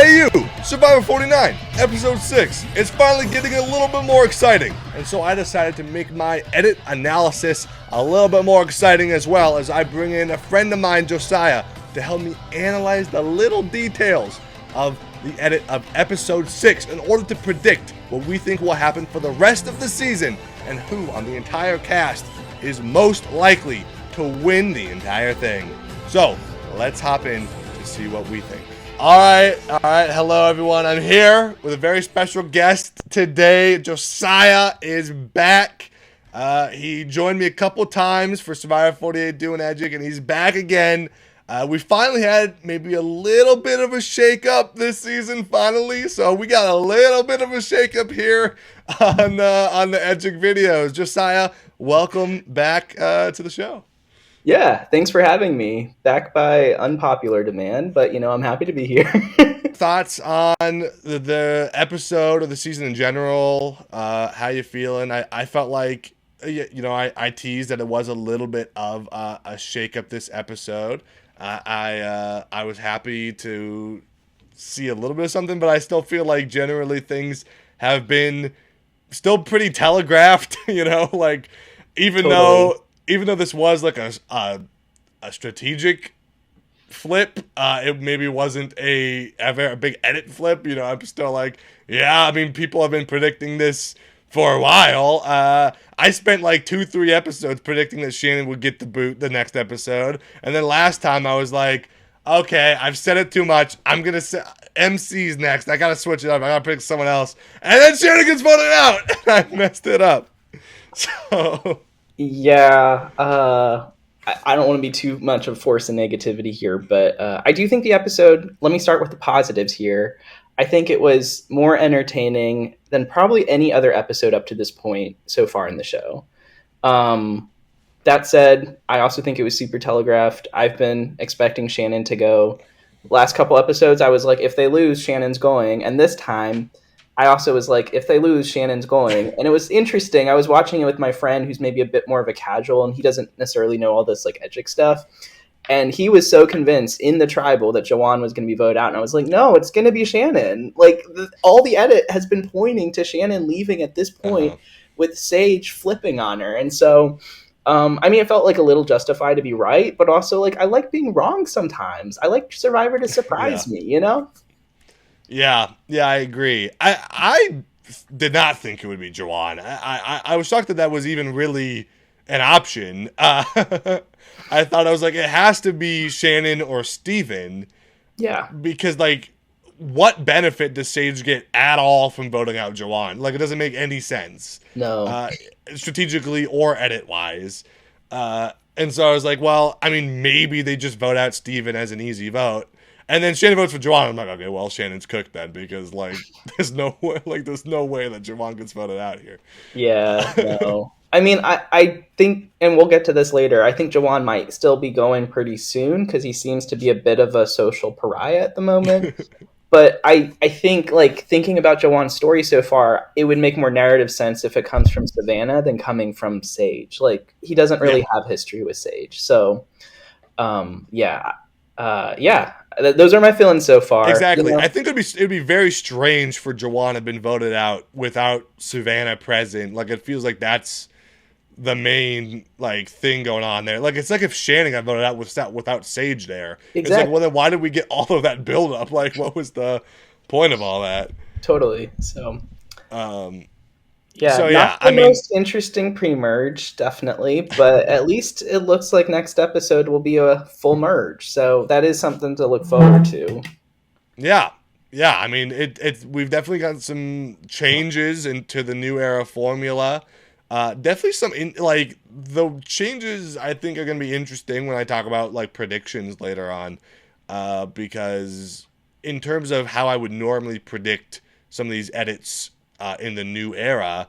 Hey you! Survivor 49, episode 6. It's finally getting a little bit more exciting. And so I decided to make my edit analysis a little bit more exciting as well as I bring in a friend of mine, Josiah, to help me analyze the little details of the edit of episode 6 in order to predict what we think will happen for the rest of the season and who on the entire cast is most likely to win the entire thing. So, let's hop in to see what we think. All right. Hello, everyone. I'm here with a very special guest today. Josiah is back. He joined me a couple times for Survivor 48 doing Edgic, and he's back again. We finally had maybe a little bit of a shakeup this season, finally. So we got a little bit of a shakeup here on the Edgic videos. Josiah, welcome back to the show. Yeah, thanks for having me. Back by unpopular demand, but, I'm happy to be here. Thoughts on the episode or the season in general? How you feeling? I felt like, I teased that it was a little bit of a shakeup this episode. I was happy to see a little bit of something, but I still feel like generally things have been still pretty telegraphed, even though this was like a strategic flip, it maybe wasn't a big edit flip. I'm still like, people have been predicting this for a while. I spent like 2-3 episodes predicting that Shannon would get the boot the next episode. And then last time I was like, okay, I've said it too much. I'm going to say MC's next. I got to switch it up. I got to pick someone else. And then Shannon gets voted out. And I messed it up. So... Yeah, I don't want to be too much of a force of negativity here, but I do think the episode, let me start with the positives here. I think it was more entertaining than probably any other episode up to this point so far in the show. That said, I also think it was super telegraphed. I've been expecting Shannon to go. Last couple episodes, I was like, if they lose, Shannon's going. And this time, I also was like, if they lose, Shannon's going. And it was interesting. I was watching it with my friend who's maybe a bit more of a casual, and he doesn't necessarily know all this like Edgic stuff. And he was so convinced in the tribal that Jawan was going to be voted out. And I was like, no, it's going to be Shannon. Like, all the edit has been pointing to Shannon leaving at this point with Sage flipping on her. And so, it felt like a little justified to be right, but also like, I like being wrong sometimes. I like Survivor to surprise me, Yeah, I agree. I did not think it would be Jawan. I was shocked that was even really an option. I thought, I was like, it has to be Shannon or Steven. Yeah. Because, what benefit does Sage get at all from voting out Jawan? It doesn't make any sense. No. Strategically or edit-wise. And so I was like, well, maybe they just vote out Steven as an easy vote. And then Shannon votes for Jawan. I'm like, okay, well, Shannon's cooked then, because there's no way that Jawan gets voted out here. Yeah, no. I think, and we'll get to this later, I think Jawan might still be going pretty soon because he seems to be a bit of a social pariah at the moment. But I think, thinking about Jawan's story so far, it would make more narrative sense if it comes from Savannah than coming from Sage. He doesn't really have history with Sage. So, those are my feelings so far. Exactly. I think it'd be very strange for Jawan to have been voted out without Savannah present. It feels like that's the main thing going on there. It's like if Shannon got voted out without Sage there. Exactly. It's like, well, then why did we get all of that build up? What was the point of all that? Totally. So not most interesting pre-merge, definitely, but at least it looks like next episode will be a full merge, so that is something to look forward to. Yeah. We've definitely got some changes into the new era formula. Definitely the changes I think are going to be interesting when I talk about predictions later on, because in terms of how I would normally predict some of these edits in the new era,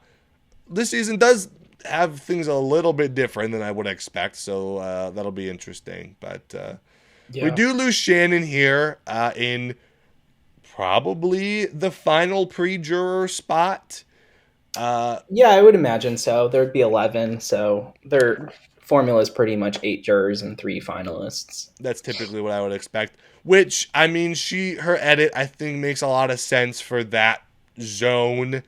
this season does have things a little bit different than I would expect, so that'll be interesting. But we do lose Shannon here in probably the final pre-juror spot. I would imagine so. There'd be 11, so they're formula is pretty much 8 jurors and 3 finalists. That's typically what I would expect. Which, I mean, her edit, I think, makes a lot of sense for that zone.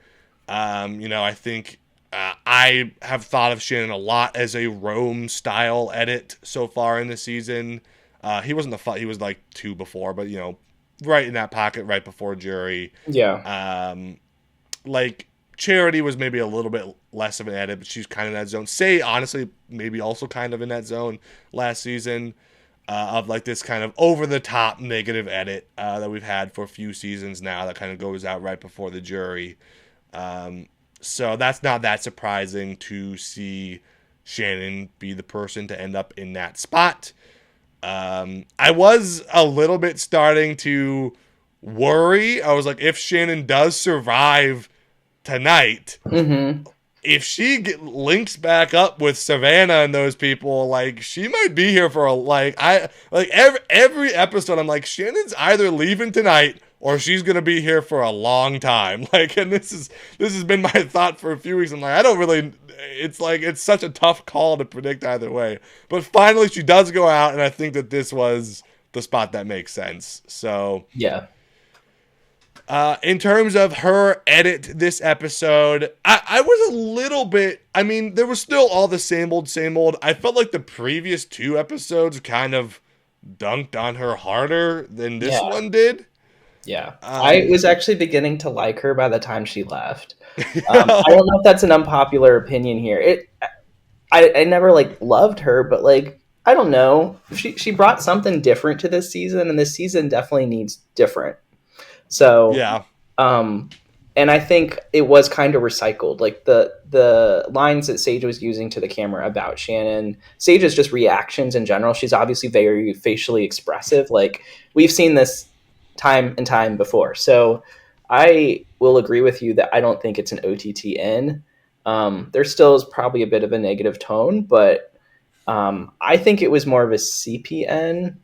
I think I have thought of Shannon a lot as a Rome-style edit so far in the season. He wasn't he was like 2 before, but, right in that pocket, right before jury. Yeah. Like, Charity was maybe a little bit less of an edit, but she's kind of in that zone. Say, honestly, maybe also kind of in that zone last season of like this kind of over-the-top negative edit that we've had for a few seasons now that kind of goes out right before the jury. So that's not that surprising to see Shannon be the person to end up in that spot. I was a little bit starting to worry. I was like, if Shannon does survive tonight, if she links back up with Savannah and those people, like, she might be here for every episode. I'm like, Shannon's either leaving tonight or she's gonna be here for a long time. Like, and this has been my thought for a few weeks. I'm like, I don't really. It's like it's such a tough call to predict either way. But finally, she does go out, and I think that this was the spot that makes sense. So yeah. In terms of her edit this episode, I was a little bit. I mean, there was still all the same old, same old. I felt like the previous 2 episodes kind of dunked on her harder than this one did. Yeah, I was actually beginning to like her by the time she left. I don't know if that's an unpopular opinion here. I never like loved her, but like I don't know. She brought something different to this season, and this season definitely needs different. So yeah, and I think it was kind of recycled. Like the lines that Sage was using to the camera about Shannon, Sage's just reactions in general. She's obviously very facially expressive. Like we've seen this time and time before. So I will agree with you that I don't think it's an OTTN. There still is probably a bit of a negative tone, but I think it was more of a CPN.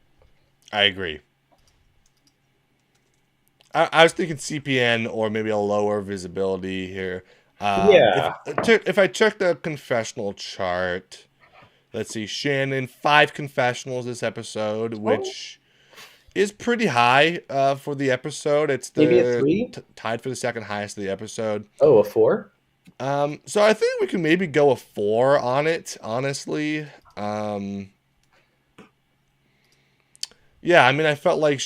I agree. I was thinking CPN or maybe a lower visibility here. Yeah. If I check the confessional chart, let's see, Shannon, 5 confessionals this episode, which is pretty high for the episode. It's maybe a 3? Tied for the second highest of the episode. Oh, a 4? So I think we can maybe go a 4 on it, honestly. Yeah, I mean, I felt like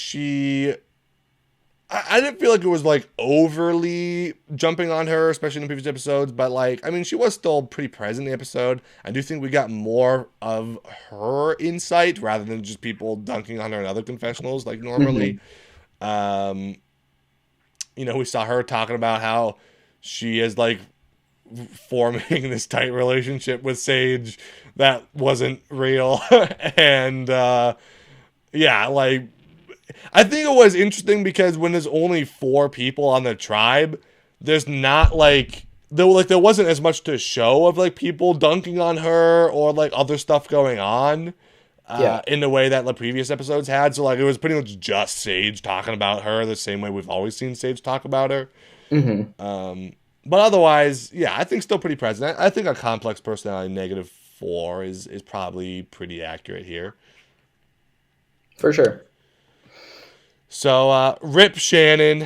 I didn't feel like it was like overly jumping on her, especially in the previous episodes, but like, I mean, she was still pretty present in the episode. I do think we got more of her insight rather than just people dunking on her in other confessionals like normally. We saw her talking about how she is like forming this tight relationship with Sage that wasn't real. And yeah, like, I think it was interesting because when there's only 4 people on the tribe, there's not there wasn't as much to show of like people dunking on her or like other stuff going on in the way that the previous episodes had. So like it was pretty much just Sage talking about her the same way we've always seen Sage talk about her. But otherwise, yeah, I think still pretty present. I think a complex personality -4 is probably pretty accurate here. For sure. So, rip Shannon.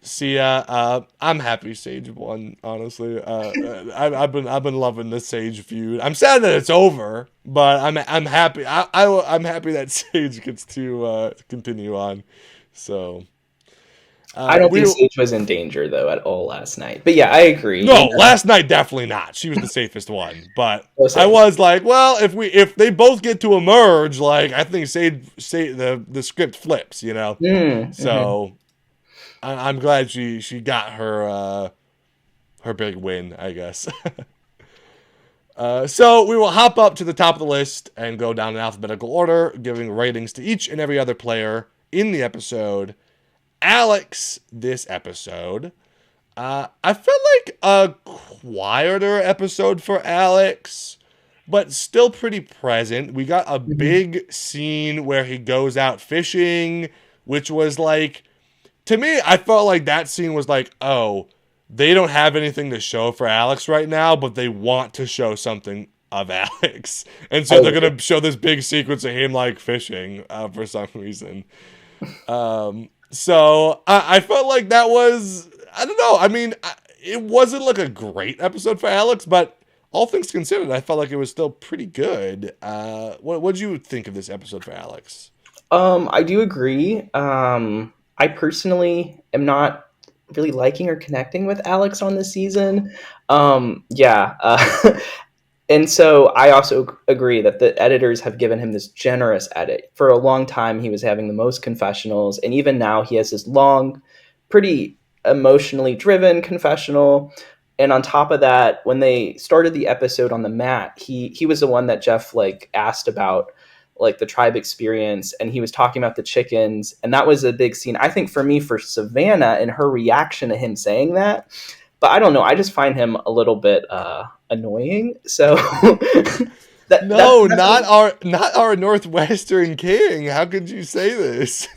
See ya. I'm happy Sage won, honestly. I've been loving this Sage feud. I'm sad that it's over, but I'm happy. I'm happy that Sage gets to continue on. So I don't think Sage was in danger though at all last night. But yeah, I agree. No, last night definitely not. She was the safest one. But I was like, well, if they both get to emerge, like I think the script flips, So I'm glad she got her big win, I guess. So we will hop up to the top of the list and go down in alphabetical order, giving ratings to each and every other player in the episode. Alex, this episode, I felt like a quieter episode for Alex, but still pretty present. We got a big scene where he goes out fishing, which was like, to me, I felt like that scene was like, oh, they don't have anything to show for Alex right now, but they want to show something of Alex, and so they're gonna show this big sequence of him like fishing for some reason. So I felt like that was, I don't know. I mean, it wasn't like a great episode for Alex, but all things considered, I felt like it was still pretty good. What did you think of this episode for Alex? I do agree. I personally am not really liking or connecting with Alex on this season. Yeah. And so I also agree that the editors have given him this generous edit. For a long time, he was having the most confessionals. And even now, he has this long, pretty emotionally driven confessional. And on top of that, when they started the episode on the mat, he was the one that Jeff like asked about like the tribe experience, and he was talking about the chickens, and that was a big scene. I think for me, for Savannah and her reaction to him saying that, but I don't know. I just find him a little bit annoying. So not our Northwestern king. How could you say this?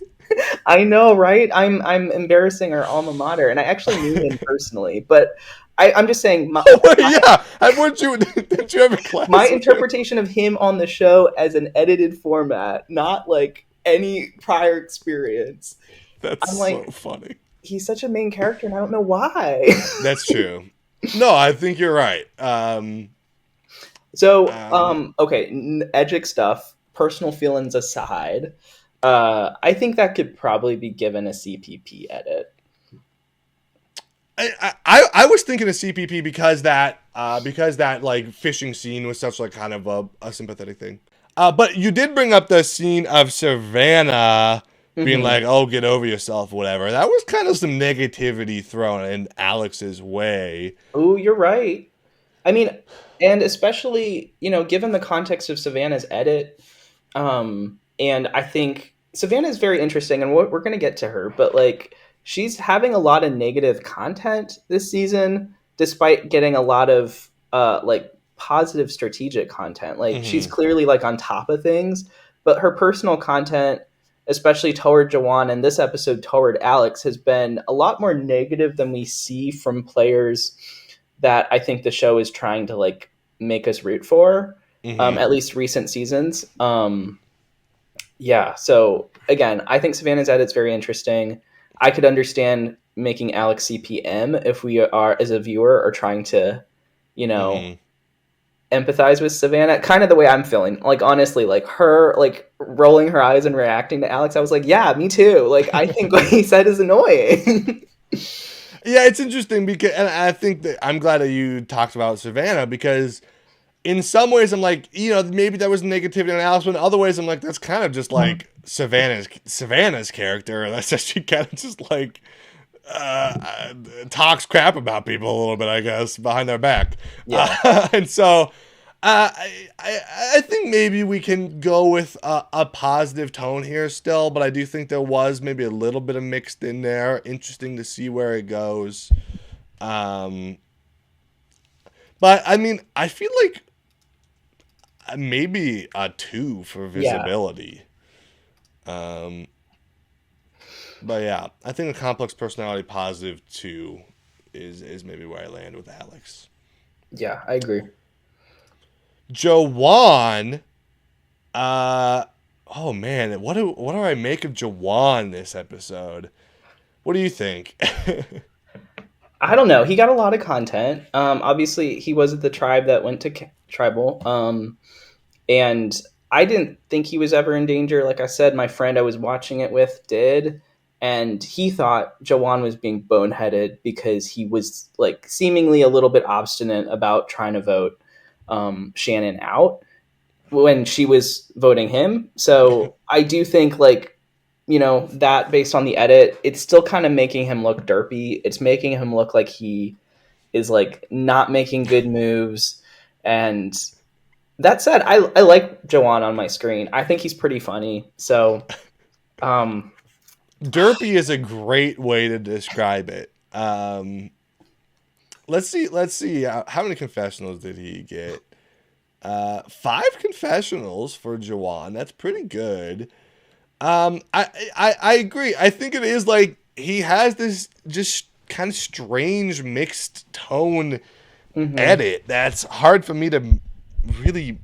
I know, right? I'm embarrassing our alma mater, and I actually knew him personally, but I'm just saying. Did you have a class? My interpretation of him on the show as an edited format, not like any prior experience. That's so funny. He's such a main character, and I don't know why. That's true. No, I think you're right. Okay, Edgic stuff, personal feelings aside, I think that could probably be given a CPP edit. I was thinking of CPP because that like fishing scene was such like kind of a sympathetic thing. But you did bring up the scene of Savannah being like, "Oh, get over yourself," whatever. That was kind of some negativity thrown in Alex's way. Oh, you're right. I mean, and especially, given the context of Savannah's edit, and I think Savannah is very interesting, and we're going to get to her, but like, she's having a lot of negative content this season, despite getting a lot of like positive strategic content. Like she's clearly like on top of things, but her personal content, especially toward Jawan and this episode toward Alex, has been a lot more negative than we see from players that I think the show is trying to like make us root for, at least recent seasons. Yeah. So again, I think Savannah's edit's very interesting. I could understand making Alex CPM if we are, as a viewer, are trying to, empathize with Savannah. Kind of the way I'm feeling. Like, honestly, like her, like rolling her eyes and reacting to Alex, I was like, yeah, me too. Like, I think what he said is annoying. Yeah, it's interesting because, and I think that I'm glad that you talked about Savannah, because in some ways I'm like, maybe that was negativity on Alex, but in other ways I'm like, that's kind of just like Savannah's character. That's just, she kind of just like talks crap about people a little bit, I guess, behind their back. Yeah. And so I think maybe we can go with a positive tone here still, but I do think there was maybe a little bit of mixed in there. Interesting to see where it goes. But I mean, I feel like maybe a 2 for visibility. Yeah. But yeah, I think a complex personality positive 2 is maybe where I land with Alex. Yeah, I agree. Jawan, oh man, what do I make of Jawan this episode? What do you think? I don't know. He got a lot of content. Obviously, he was at the tribe that went to tribal. And I didn't think he was ever in danger. Like I said, my friend I was watching it with did. And he thought Jawan was being boneheaded because he was like seemingly a little bit obstinate about trying to vote Shannon out when she was voting him. So I do think like, that based on the edit, it's still kind of making him look derpy. It's making him look like he is like not making good moves. And that said, I like Jawan on my screen. I think he's pretty funny. So, derpy is a great way to describe it. Let's see. How many confessionals did he get? 5 confessionals for Jawan. That's pretty good. I agree. I think it is like he has this just kind of strange mixed tone edit that's hard for me to really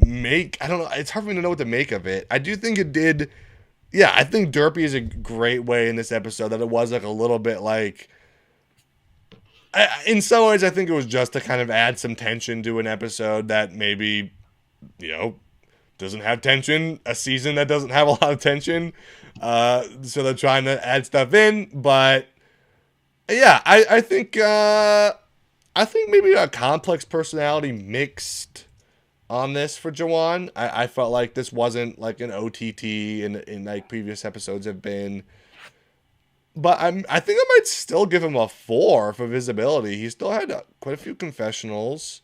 make. I don't know. It's hard for me to know what to make of it. I do think it did. Yeah, I think Derpy is a great way in this episode that it was like a little bit like. In some ways, I think it was just to kind of add some tension to an episode that maybe, you know, doesn't have tension. A season that doesn't have a lot of tension. So they're trying to add stuff in, but yeah, I think maybe a complex personality mixed on this for Jawan. I felt like this wasn't like an OTT in like previous episodes have been. But I think I might still give him a 4 for visibility. He still had quite a few confessionals.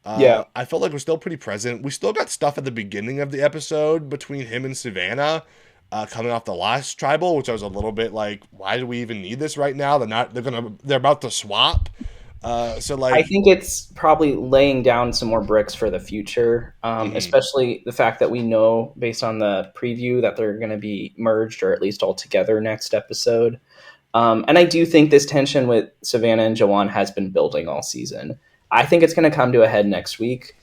Yeah. I felt like we're still pretty present. We still got stuff at the beginning of the episode between him and Savannah, coming off the last tribal, which I was a little bit like, why do we even need this right now? They're about to swap. So I like, think it's probably laying down some more bricks for the future, mhm, especially the fact that we know based on the preview that they're going to be merged or at least all together next episode. And I do think this tension with Savannah and Jawan has been building all season. I think it's going to come to a head next week.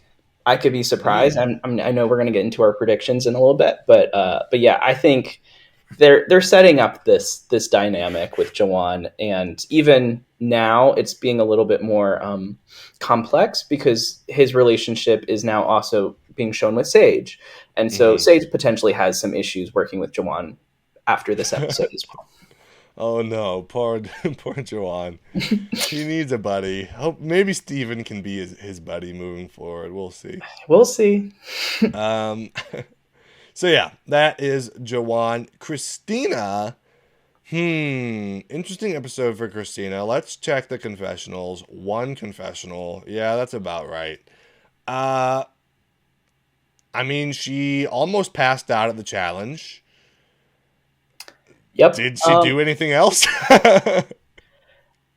I could be surprised. I know we're going to get into our predictions in a little bit, but yeah, I think they're setting up this dynamic with Jawan, and even now it's being a little bit more complex because his relationship is now also being shown with Sage, and so mhm. Sage potentially has some issues working with Jawan after this episode as well. Oh no, poor poor Jawan. He needs a buddy. Hope maybe Steven can be his buddy moving forward. We'll see. We'll see. Um, so yeah, that is Jawan. Kristina. Interesting episode for Kristina. Let's check the confessionals. One confessional. Yeah, that's about right. Uh, I mean, she almost passed out at the challenge. Yep. Did she do anything else?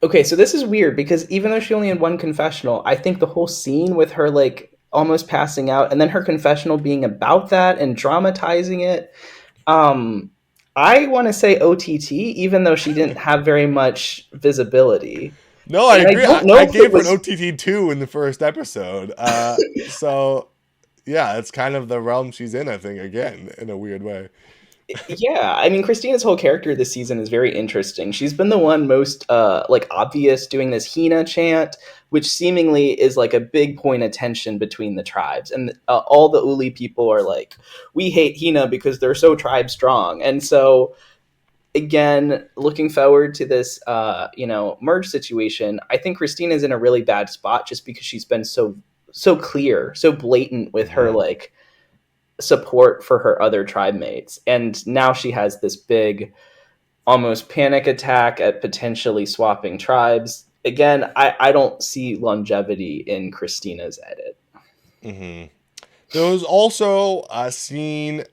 Okay, so this is weird because even though she only had one confessional, I think the whole scene with her like almost passing out and then her confessional being about that and dramatizing it, um I want to say OTT even though she didn't have very much visibility. No, I And I agree. don't I know if it gave her an was OTT 2 in the first episode. So yeah, it's kind of the realm she's in, I think, again, in a weird way. yeah, I mean Christina's whole character this season is very interesting. She's been the one most like obvious doing this Hina chant, which seemingly is like a big point of tension between the tribes. And all the Uli people are like, we hate Hina because they're so tribe strong. And so again, looking forward to this merge situation, I think Christina's in a really bad spot just because she's been so clear, so blatant with her Hmm. like support for her other tribe mates. And now she has this big, almost panic attack at potentially swapping tribes. Again, I don't see longevity in Christina's edit. Hmm. There was also a scene,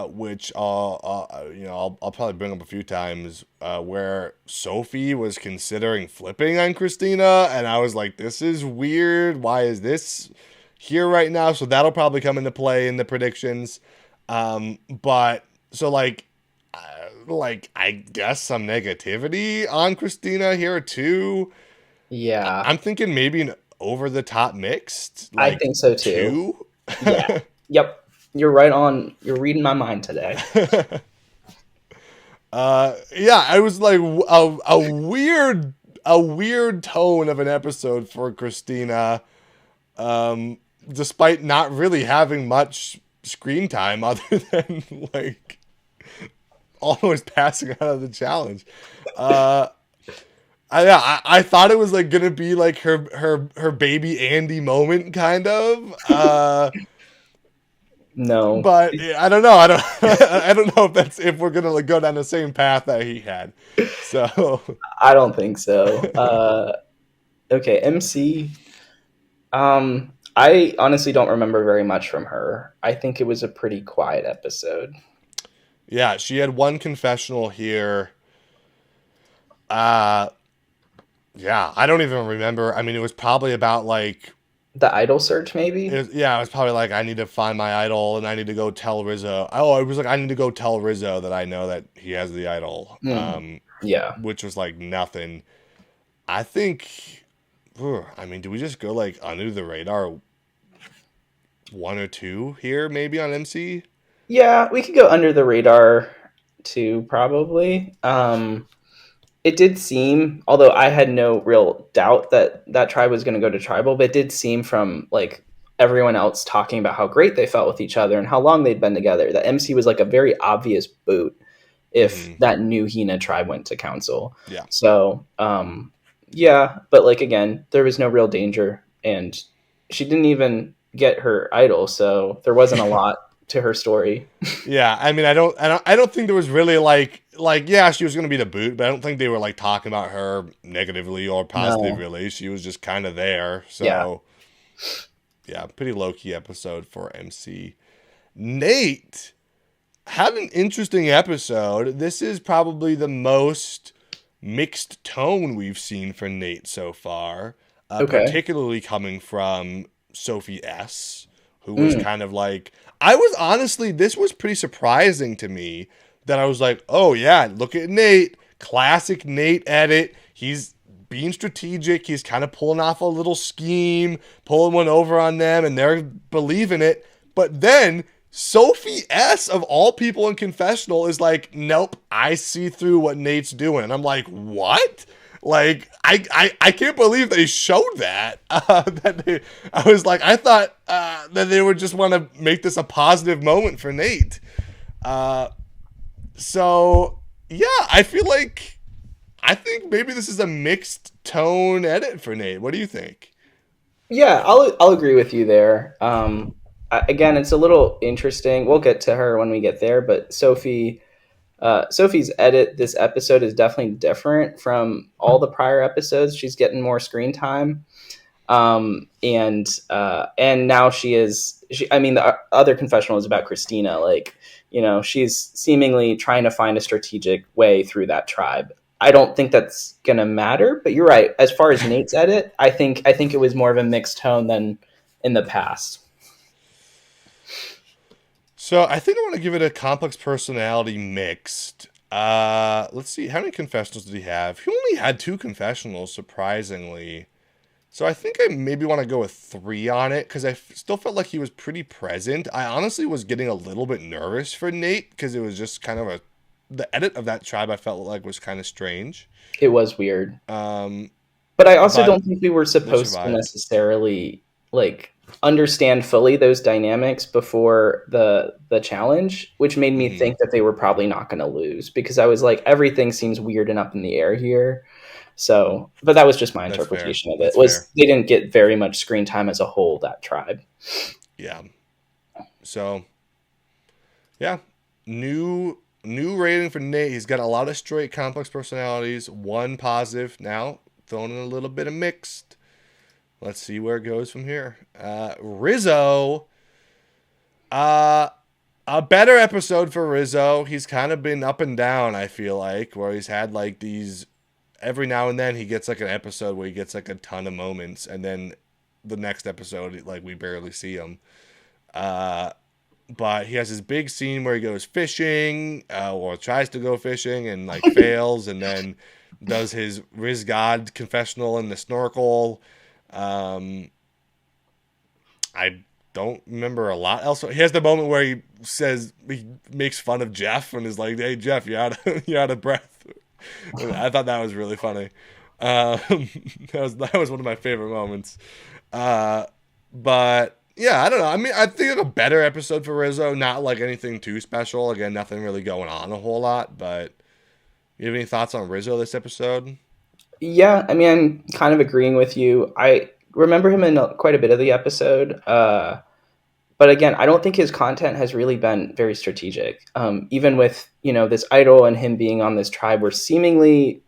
which I'll probably bring up a few times, where Sophie was considering flipping on Christina, and I was like, "This is weird. Why is this here right now?" So that'll probably come into play in the predictions. But so I guess some negativity on Christina here too. Yeah, I'm thinking maybe an over the top mixed, I like think so too. 2. Yeah. Yep. You're right on. You're reading my mind today. Yeah, I was like a weird tone of an episode for Christina, despite not really having much screen time other than like almost passing out of the challenge. Uh, I thought it was like gonna be like her baby Andy moment kind of. No, But I don't know. I don't. I don't know if we're gonna like go down the same path that he had. So I don't think so. Okay, MC. I honestly don't remember very much from her. I think it was a pretty quiet episode. yeah, she had one confessional here. Uh yeah, I don't even remember. I mean, it was probably about like The idol search, maybe. it was probably like I need to find my idol and I need to go tell Rizzo. Oh, it was like I need to go tell Rizzo that I know that he has the idol. Yeah. Which was like nothing. I think. I mean, do we just go like under the radar 1 or 2 here, maybe on MC. Yeah, we could go under the radar too, probably. It did seem, although I had no real doubt that that tribe was going to go to tribal, but it did seem from like everyone else talking about how great they felt with each other and how long they'd been together that MC was like a very obvious boot if Mm-hmm. that new Hina tribe went to council. Yeah. So, yeah, but like again, there was no real danger, and she didn't even get her idol, so there wasn't a lot to her story. Yeah, I mean, I don't think there was really like yeah, she was gonna be the boot, but I don't think they were like talking about her negatively or No, positively. She was just kind of there. yeah, So yeah, pretty low key episode for MC. Nate had an interesting episode. This is probably the most mixed tone we've seen for Nate so far, okay. particularly coming from Sophie S, who was Mm, kind of like, I was honestly, this was pretty surprising to me that I was like, oh yeah, look at Nate, classic Nate edit. He's being strategic. He's kind of pulling off a little scheme, pulling one over on them, and they're believing it. But then Sophie S, of all people in confessional, is like, nope, I see through what Nate's doing. And I'm like, what? Like, I can't believe they showed that. I was like, I thought that they would just want to make this a positive moment for Nate. So, yeah, I think maybe this is a mixed tone edit for Nate. What do you think? yeah, I'll agree with you there. Again, it's a little interesting. We'll get to her when we get there, but Sophie's edit this episode is definitely different from all the prior episodes. She's getting more screen time, and now she is. I mean, the other confessional is about Kristina. Like, she's seemingly trying to find a strategic way through that tribe. I don't think that's gonna matter, but you're right. As far as Nate's edit, I think it was more of a mixed tone than in the past. So I think I want to give it a complex personality mixed. Let's see, how many confessionals did he have? He only had 2 confessionals, surprisingly. So I think I maybe want to go with 3 on it because still felt like he was pretty present. I honestly was getting a little bit nervous for Nate because it was just kind of the edit of that tribe I felt like was kind of strange. It was weird. Um, But I also but don't think we were they supposed to survived. necessarily like understand fully those dynamics before the challenge, which made me Hmm. think that they were probably not going to lose because I was like everything seems weird and up in the air here. So, but that was just my That's fair. interpretation of it. That's Was fair. they didn't get very much screen time as a whole, that tribe. Yeah. So yeah, new rating for Nate. He's got a lot of straight complex personalities, 1 positive now, throwing in a little bit of mixed. Let's see where it goes from here. Rizo, uh, a better episode for Rizo. He's kind of been up and down, I feel like, where he's had like these, every now and then he gets like an episode where he gets like a ton of moments, and then the next episode, like we barely see him. Uh, but he has this big scene where he goes fishing, or tries to go fishing and like fails, and then does his Riz God confessional in the snorkel. Um, I don't remember a lot else. He has the moment where he makes fun of Jeff and is like, "Hey Jeff, you're out of breath." I thought that was really funny. Um, that was one of my favorite moments. Uh, but yeah, I don't know. I mean, I think a better episode for Rizzo. Not like anything too special. Again, nothing really going on a whole lot. But you have any thoughts on Rizzo this episode? Yeah, I mean, I'm kind of agreeing with you. I remember him in quite a bit of the episode. But again, I don't think his content has really been very strategic. Even with this idol and him being on this tribe, where seemingly,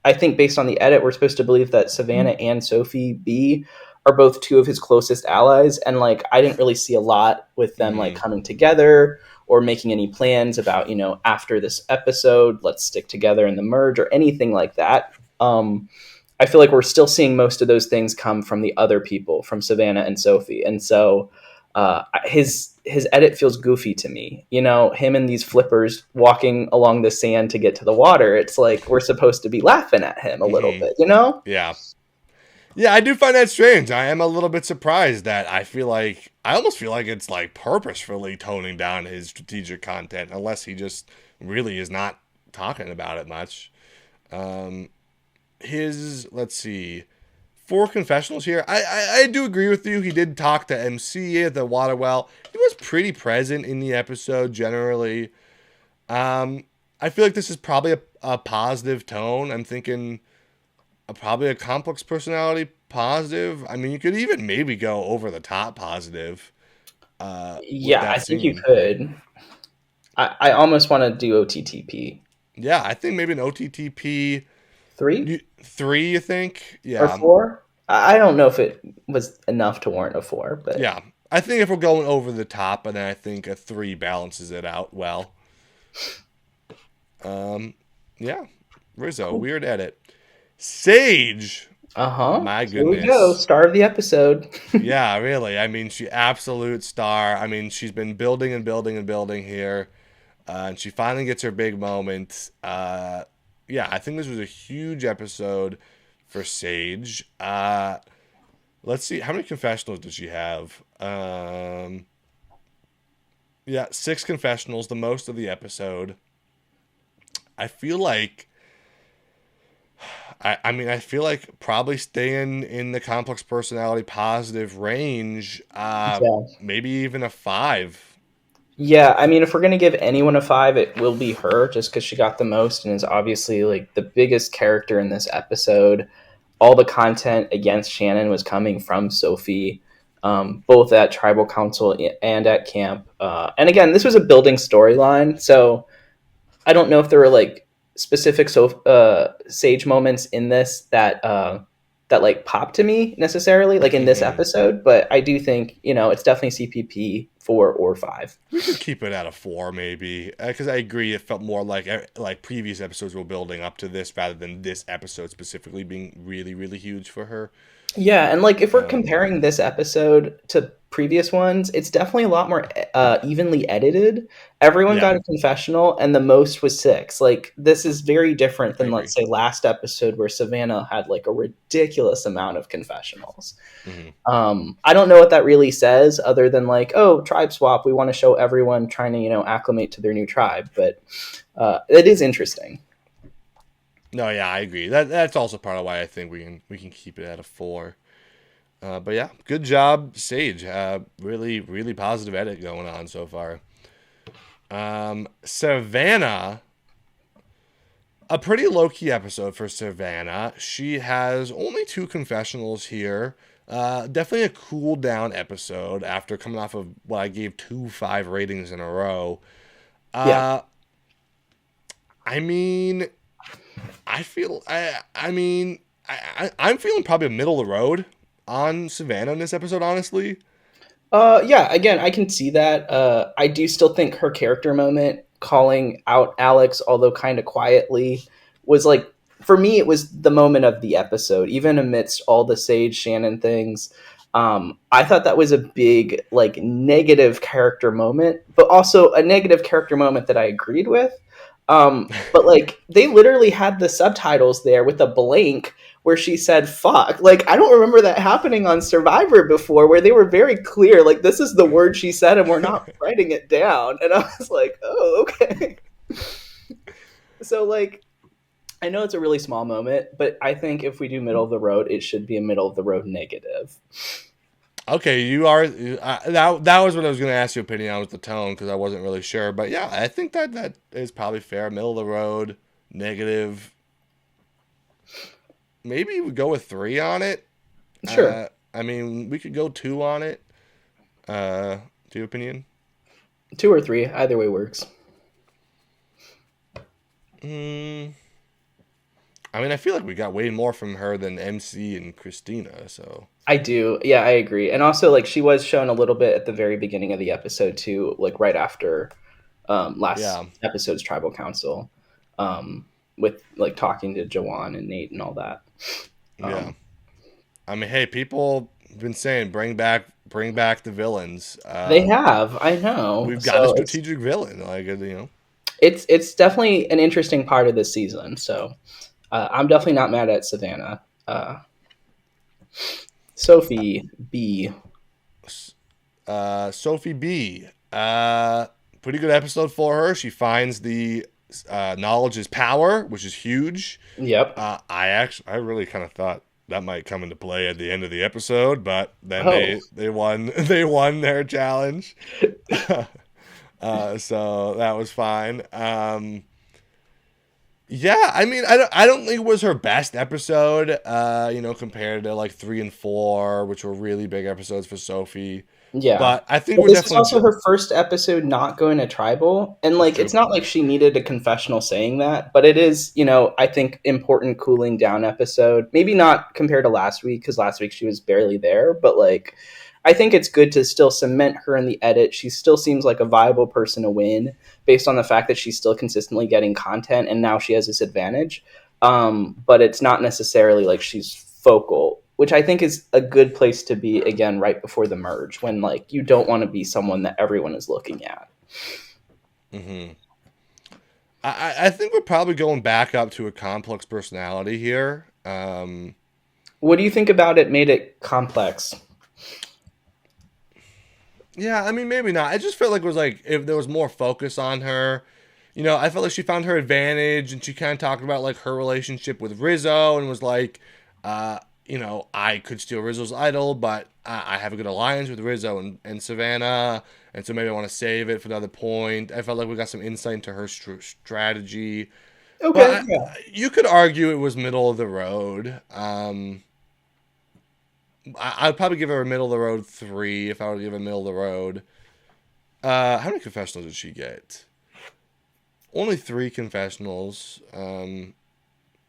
I think based on the edit, we're supposed to believe that Savannah and Sophie B are both 2 of his closest allies, and like I didn't really see a lot with them like Mm-hmm. coming together or making any plans about after this episode, let's stick together in the merge or anything like that. I feel like we're still seeing most of those things come from the other people, from Savannah and Sophie, and so his edit feels goofy to me. Him and these flippers walking along the sand to get to the water. It's like we're supposed to be laughing at him a little Mm-hmm. bit. Yeah. Yeah, I do find that strange. I am a little bit surprised that I almost feel like it's like purposefully toning down his strategic content, unless he just really is not talking about it much. Um, let's see, four confessionals here. I do agree with you. He did talk to MC at the water well. He was pretty present in the episode generally. I feel like this is probably a positive tone. I'm thinking probably a complex personality positive. I mean, you could even maybe go over the top positive with Yeah, I that think you scene. could. I almost want to do OTTP. Yeah, I think maybe an OTTP Three three. You think? or Yeah, four? I don't know if it was enough to warrant a four, but yeah. I think if we're going over the top, and then I think a three balances it out well. Um, yeah. Rizzo, cool. weird edit. Sage, Uh-huh. my Here we go. goodness. Star of the episode. Yeah, really. I mean, she absolute star. I mean, she's been building and building and building here, and she finally gets her big moment. Yeah, I think this was a huge episode for Sage. Let's see, how many confessionals does she have? Yeah, six confessionals, the most of the episode. I feel like I mean, I feel like probably staying in the complex personality positive range, Yeah. maybe even a five. Yeah, I mean, if we're gonna give anyone a five, it will be her, just because she got the most and is obviously like the biggest character in this episode. All the content against Shannon was coming from Sophie, both at tribal council and at camp. And again, this was a building storyline, so I don't know if there were like specific Sage moments in this that like popped to me necessarily, like in this Hmm. episode. But I do think it's definitely CPP 4 or 5. We could keep it at a four, maybe, because I agree. It felt more like previous episodes were building up to this, rather than this episode specifically being really, really huge for her. Yeah, and like if we're Um, comparing this episode to previous ones, it's definitely a lot more evenly edited. Everyone yeah, got a confessional, and the most was 6. Like this is very different I than, agree. let's say, last episode where Savannah had like a ridiculous amount of confessionals. Hmm. I don't know what that really says, other than like, oh, tribe swap. We want to show everyone trying to acclimate to their new tribe, but it is interesting. No, yeah, I agree. That's also part of why I think we can keep it at a four. But yeah, good job, Sage. Really, really positive edit going on so far. Savannah, a pretty low key episode for Savannah. She has only two confessionals here. Definitely a cool down episode after coming off of what I gave 2 5 ratings in a row. Yeah. Uh, I mean, I feel I mean I'm feeling probably a middle of the road on Savannah in this episode, honestly. Yeah, again, I can see that. I do still think her character moment calling out Alex, although kind of quietly, was like, for me, it was the moment of the episode, even amidst all the Sage Shannon things. I thought that was a big, like, negative character moment, but also a negative character moment that I agreed with. But like, they literally had the subtitles there with a blank where she said fuck. Like, I don't remember that happening on Survivor before, where they were very clear, like, this is the word she said and we're not writing it down. And I was like, oh, okay. So like, I know it's a really small moment, but I think if we do middle of the road, it should be a middle of the road negative. Okay, you are that was what I was going to ask your opinion on with the tone, because I wasn't really sure. But yeah, I think that is probably fair. Middle of the road, negative. Maybe we go with 3 on it. Sure. I mean, we could go 2 on it. To your opinion? 2 or 3, either way works. Mm, I mean, I feel like we got way more from her than MC and Kristina. So I do. Yeah, I agree. And also, like, she was shown a little bit at the very beginning of the episode, too, like, right after last yeah, episode's tribal council, um, with, like, talking to Jawan and Nate and all that. yeah. Um, I mean, hey, people have been saying bring back the villains. they have, I know. We've got a So it's strategic villain, like you know. it's it's definitely an interesting part of this season. So I'm definitely not mad at Savannah. Sophie B. Sophie B. Pretty good episode for her. She finds the knowledge is power, which is huge. Yep. I really kind of thought that might come into play at the end of the episode, but then Oh, they won they won their challenge. So that was fine. Yeah, I mean, I don't think it was her best episode. Compared to like 3 and 4, which were really big episodes for Sophie. yeah. But I think But we're this is definitely also her first episode not going to tribal. And that's like true. it's not like she needed a confessional saying that, but it is, I think important cooling down episode. Maybe not compared to last week because last week she was barely there, but like I think it's good to still cement her in the edit. She still seems like a viable person to win based on the fact that she's still consistently getting content and now she has this advantage. But it's not necessarily like she's focal, which I think is a good place to be again right before the merge when like you don't want to be someone that everyone is looking at. hmm I think we're probably going back up to a complex personality here. What do you think about it made it complex? Yeah, I mean, maybe not. I just felt like it was like if there was more focus on her. I felt like she found her advantage, and she kind of talked about like her relationship with Rizzo, and was like, I could steal Rizzo's idol, but I have a good alliance with Rizzo and Savannah, and so maybe I want to save it for another point. I felt like we got some insight into her strategy, but Okay, yeah. you could argue it was middle of the road. I'd probably give her a middle of the road 3 if I were to give her a middle of the road. How many confessionals did she get? Only 3 confessionals.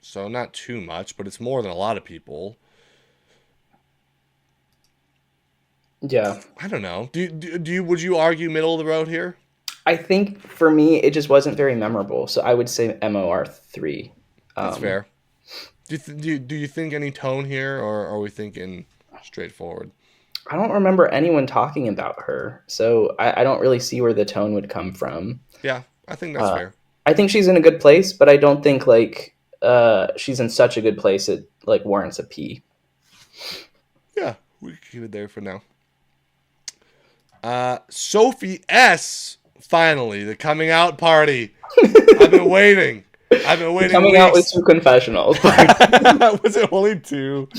So not too much, but it's more than a lot of people. Yeah. I don't know. Would you argue middle of the road here? I think for me it just wasn't very memorable. So I would say MOR3. That's Um fair. Do you think any tone here, or are we thinking straightforward? I don't remember anyone talking about her. So I don't really see where the tone would come from. Yeah, I think that's Uh, fair. I think she's in a good place, but I don't think like she's in such a good place it like warrants a P. Yeah, we can keep it there for now. Sophie S. Finally, the coming out party. I've been waiting. I've been waiting Coming out with weeks. two confessionals. Was it only 2?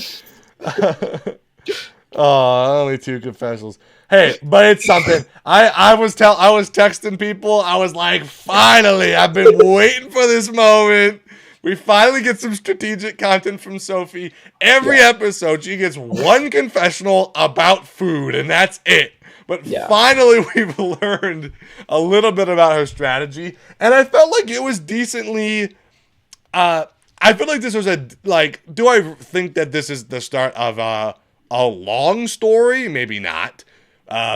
Oh, only 2 confessionals. Hey, but it's something. I was texting people. I was like, finally, I've been waiting for this moment. We finally get some strategic content from Sophie. Every Yeah. episode, she gets one confessional about food, and that's it. But Yeah. finally, we've learned a little bit about her strategy, and I felt like it was decently. I feel like this was Do I think that this is the start of a long story? Maybe not,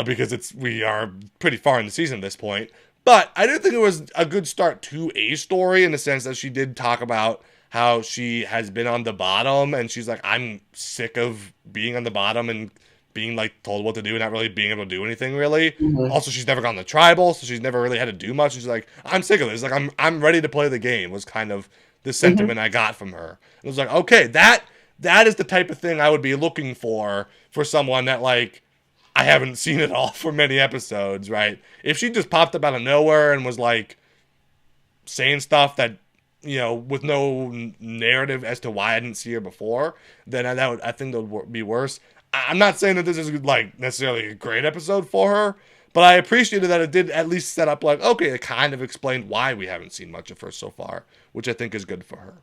because we are pretty far in the season at this point. But I do think it was a good start to a story in the sense that she did talk about how she has been on the bottom, and she's like, I'm sick of being on the bottom and being like told what to do and not really being able to do anything really. Mhm. Also, she's never gone to tribal, so she's never really had to do much. She's like, I'm sick of this. Like, I'm ready to play the game. Was kind of the Mhm. sentiment I got from her. It was like, okay, that is the type of thing I would be looking for someone that like I haven't seen it all for many episodes, right? If she just popped up out of nowhere and was like saying stuff that with no narrative as to why I didn't see her before, then I think that would be worse. I'm not saying that this is like necessarily a great episode for her, but I appreciated that it did at least set up like, okay, it kind of explained why we haven't seen much of her so far, which I think is good for her.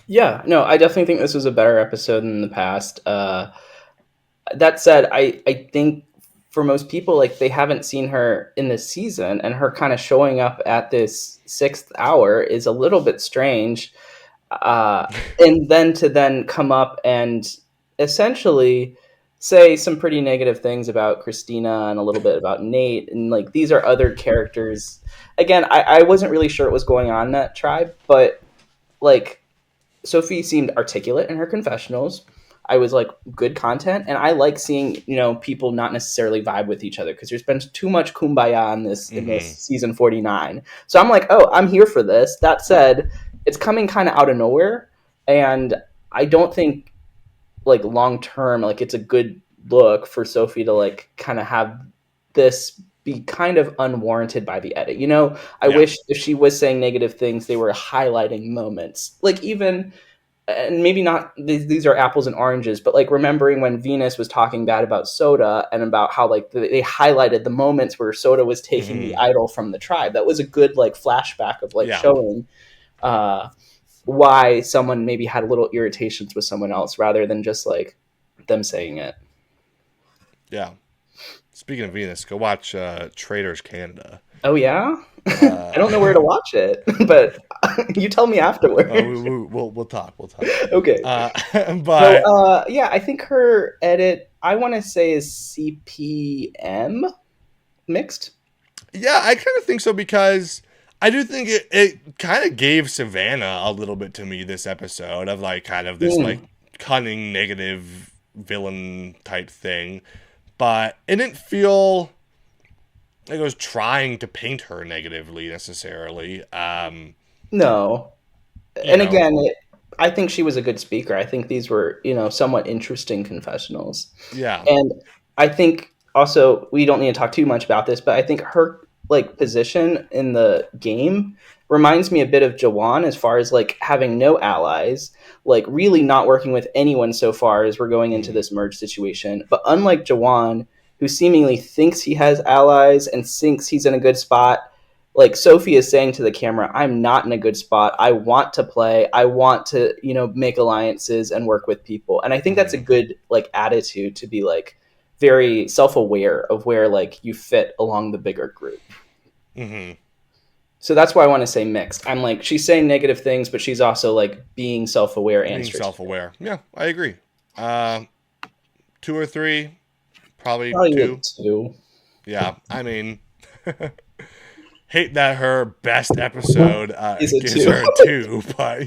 Yeah, no, I definitely think this was a better episode than the past. That said, I think for most people, like they haven't seen her in this season, and her kind of showing up at this 6th hour is a little bit strange. And then come up and essentially say some pretty negative things about Kristina and a little bit about Nate, and like these are other characters. Again, I wasn't really sure what was going on in that tribe, but like Sophie seemed articulate in her confessionals. I was like good content, and I like seeing people not necessarily vibe with each other because there's been too much kumbaya in this Mm-hmm. season 49. So I'm like, oh, I'm here for this. That said, it's coming kind of out of nowhere, and I don't think like long term, like it's a good look for Sophie to like kind of have this be kind of unwarranted by the edit. You know, I Yeah. wish if she was saying negative things, they were highlighting moments. Like even, and maybe not these are apples and oranges, but like remembering when Venus was talking bad about Soda and about how like they highlighted the moments where Soda was taking the idol from the tribe. That was a good like flashback of like showing uh why someone maybe had a little irritations with someone else rather than just like them saying it. Yeah. Speaking of Venus, go watch Traders Canada. Oh yeah, I don't know where to watch it, but you tell me afterwards. We'll talk. We'll talk. Okay. But So yeah, I think her edit I want to say is CPM mixed. yeah, I kind of think so because I do think it kind of gave Savannah a little bit to me this episode of like kind of this like cunning negative villain type thing, but it didn't feel like it was trying to paint her negatively necessarily. No, You and know, again, I think she was a good speaker. I think these were somewhat interesting confessionals. yeah. And I think also we don't need to talk too much about this, but I think her like position in the game reminds me a bit of Jawan as far as like having no allies, like really not working with anyone so far as we're going into this merge situation. But unlike Jawan, who seemingly thinks he has allies and thinks he's in a good spot, like Sophie is saying to the camera, I'm not in a good spot. I want to play. I want to, make alliances and work with people. And I think that's a good like attitude to be like very self-aware of where like you fit along the bigger group. So that's why I want to say mixed. I'm like, she's saying negative things, but she's also like being self-aware and Being self-aware. Yeah, I agree. 2 or 3, probably 2. Like 2. Yeah, I mean, hate that her best episode gives her a 2, but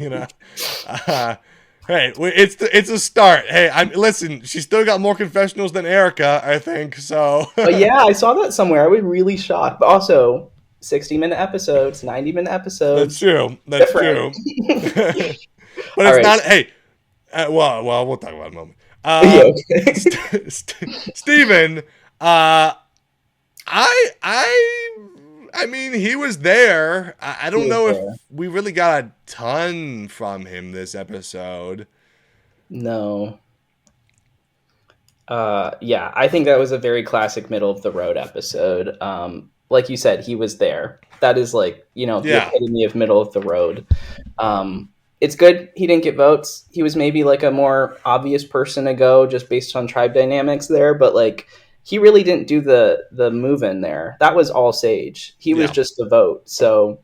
hey, it's a start. Hey, listen. She's still got more confessionals than Erica, I think. So. Yeah, I saw that somewhere. I was really shocked, but also 60-minute episodes, 90-minute episodes. That's true. That's true. But it's not. Hey, well, we'll talk about it in a moment. Steven, I mean, he was there. I don't know if we really got a ton from him this episode. No. Yeah, I think that was a very classic middle of the road episode. Like you said, he was there. That is like, the epitome of middle of the road. It's good he didn't get votes. He was maybe like a more obvious person to go just based on tribe dynamics there, but like he really didn't do the move in there. That was all Sage. He was just the vote. So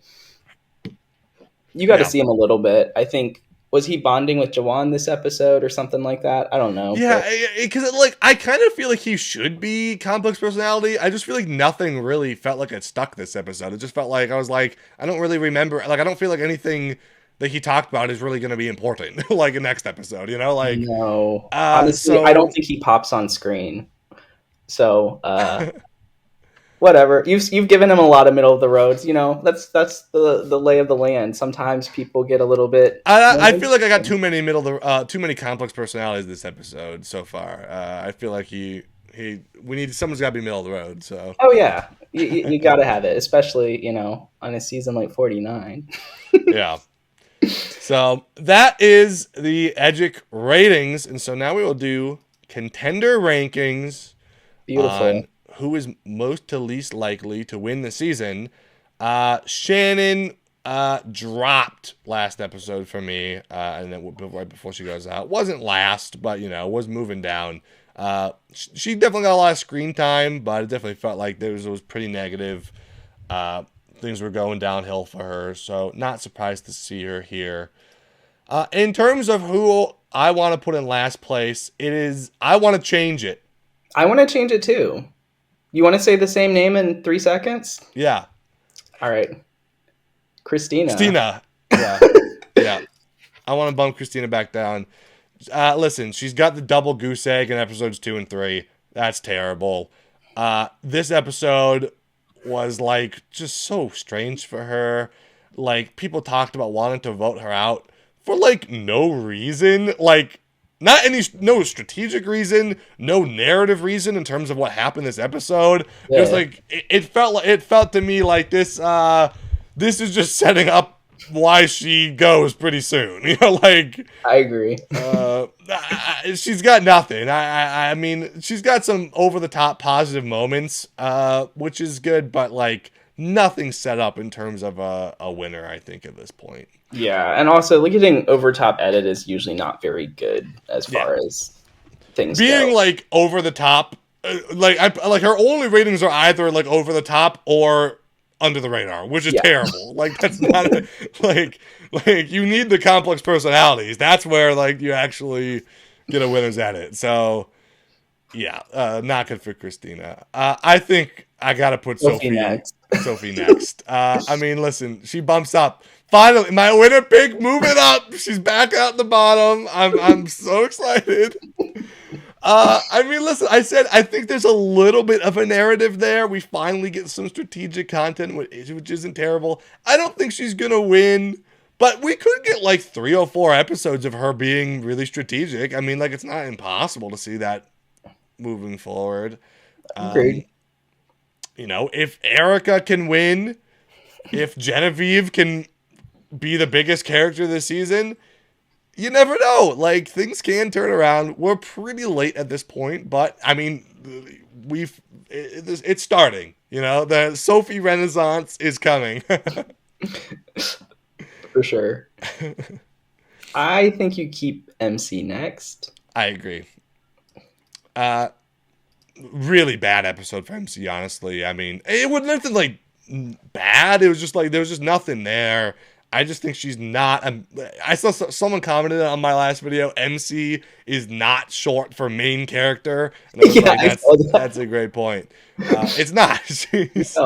you got to see him a little bit. I think, was he bonding with Jawan this episode or something like that? I don't know. Yeah, because like I kind of feel like he should be complex personality. I just feel like nothing really felt like it stuck this episode. It just felt like I was like, I don't really remember. Like I don't feel like anything that he talked about is really going to be important. Like in next episode, like no. Honestly, I don't think he pops on screen. So whatever. You've given him a lot of middle of the roads. That's the lay of the land. Sometimes people get a little bit. I feel like I got too many complex personalities this episode so far. I feel like someone's got to be middle of the road. So. Oh yeah, you got to have it, especially on a season like 49. Yeah. So that is the Edgic ratings, and so now we will do Contender Rankings. Beautiful. On who is most to least likely to win the season. Shannon dropped last episode for me, and then right before she goes out. Wasn't last, but was moving down. She definitely got a lot of screen time, but it definitely felt like it was pretty negative. Things were going downhill for her, so not surprised to see her here. In terms of who I want to put in last place, I want to change it. I want to change it too. You want to say the same name in 3 seconds? Yeah. All right. Kristina. Yeah. Yeah. I want to bump Kristina back down. Listen, she's got the double goose egg in episodes 2 and 3. That's terrible. This episode was like just so strange for her. Like people talked about wanting to vote her out for like no reason. Like no strategic reason, no narrative reason in terms of what happened this episode. Yeah. It was like it felt to me like this is just setting up why she goes pretty soon. Like I agree. she's got nothing. I mean, she's got some over the top positive moments, which is good, but like nothing set up in terms of a winner, I think, at this point. Yeah, and also getting over top edit is usually not very good as far as things being go. like over the top. Like her only ratings are either like over the top or under the radar, which is terrible. Like that's not like you need the complex personalities. That's where like you actually get a winner's edit. So yeah, not good for Kristina. I think I gotta put Sophie next. Sophie next. I mean, listen, she bumps up. Finally, my winner pick moving up. She's back out the bottom. I'm so excited. I mean, listen, I said I think there's a little bit of a narrative there. We finally get some strategic content, which isn't terrible. I don't think she's going to win, but we could get like 3 or 4 episodes of her being really strategic. I mean, like, it's not impossible to see that moving forward. Agreed. If Erica can win, if Genevieve can be the biggest character this season, you never know. Like, things can turn around. We're pretty late at this point, but I mean, it's starting. The Sophie Renaissance is coming. For sure. I think you keep MC next. I agree. Really bad episode for MC, honestly. I mean, it was nothing like bad. It was just like there was just nothing there. I just think she's not. I saw someone commented on my last video. MC is not short for main character. And I was like, that's a great point. It's not. She's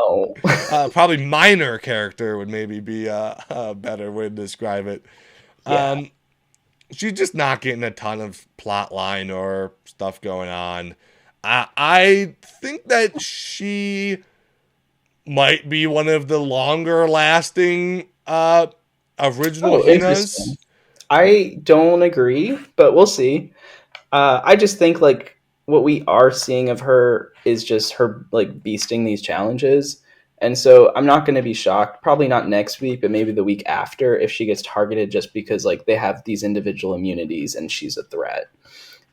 probably minor character would maybe be a better way to describe it. Yeah. She's just not getting a ton of plot line or stuff going on. I think that she might be one of the longer lasting original Hinas. I don't agree, but we'll see. I just think like what we are seeing of her is just her like beasting these challenges. And so I'm not going to be shocked, probably not next week, but maybe the week after, if she gets targeted just because like they have these individual immunities and she's a threat.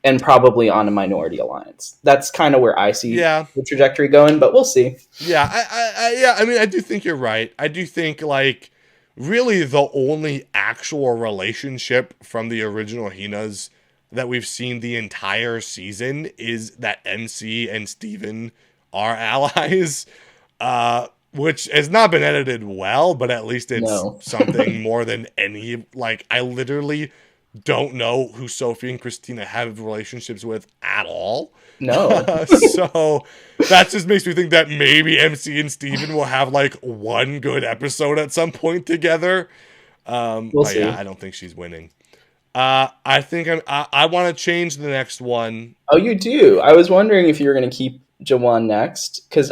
And probably on a minority alliance. That's kind of where I see the trajectory going, but we'll see. Yeah, I mean, I do think you're right. I do think like really the only actual relationship from the original Hinas that we've seen the entire season is that MC and Steven are allies, which has not been edited well, but at least it's something more than any. Like, I literally don't know who Sophie and Kristina have relationships with at all. No. So that just makes me think that maybe MC and Steven will have like one good episode at some point together. We'll see. Yeah, I don't think she's winning. I think I want to change the next one. Oh, you do? I was wondering if you were going to keep Jawan next, because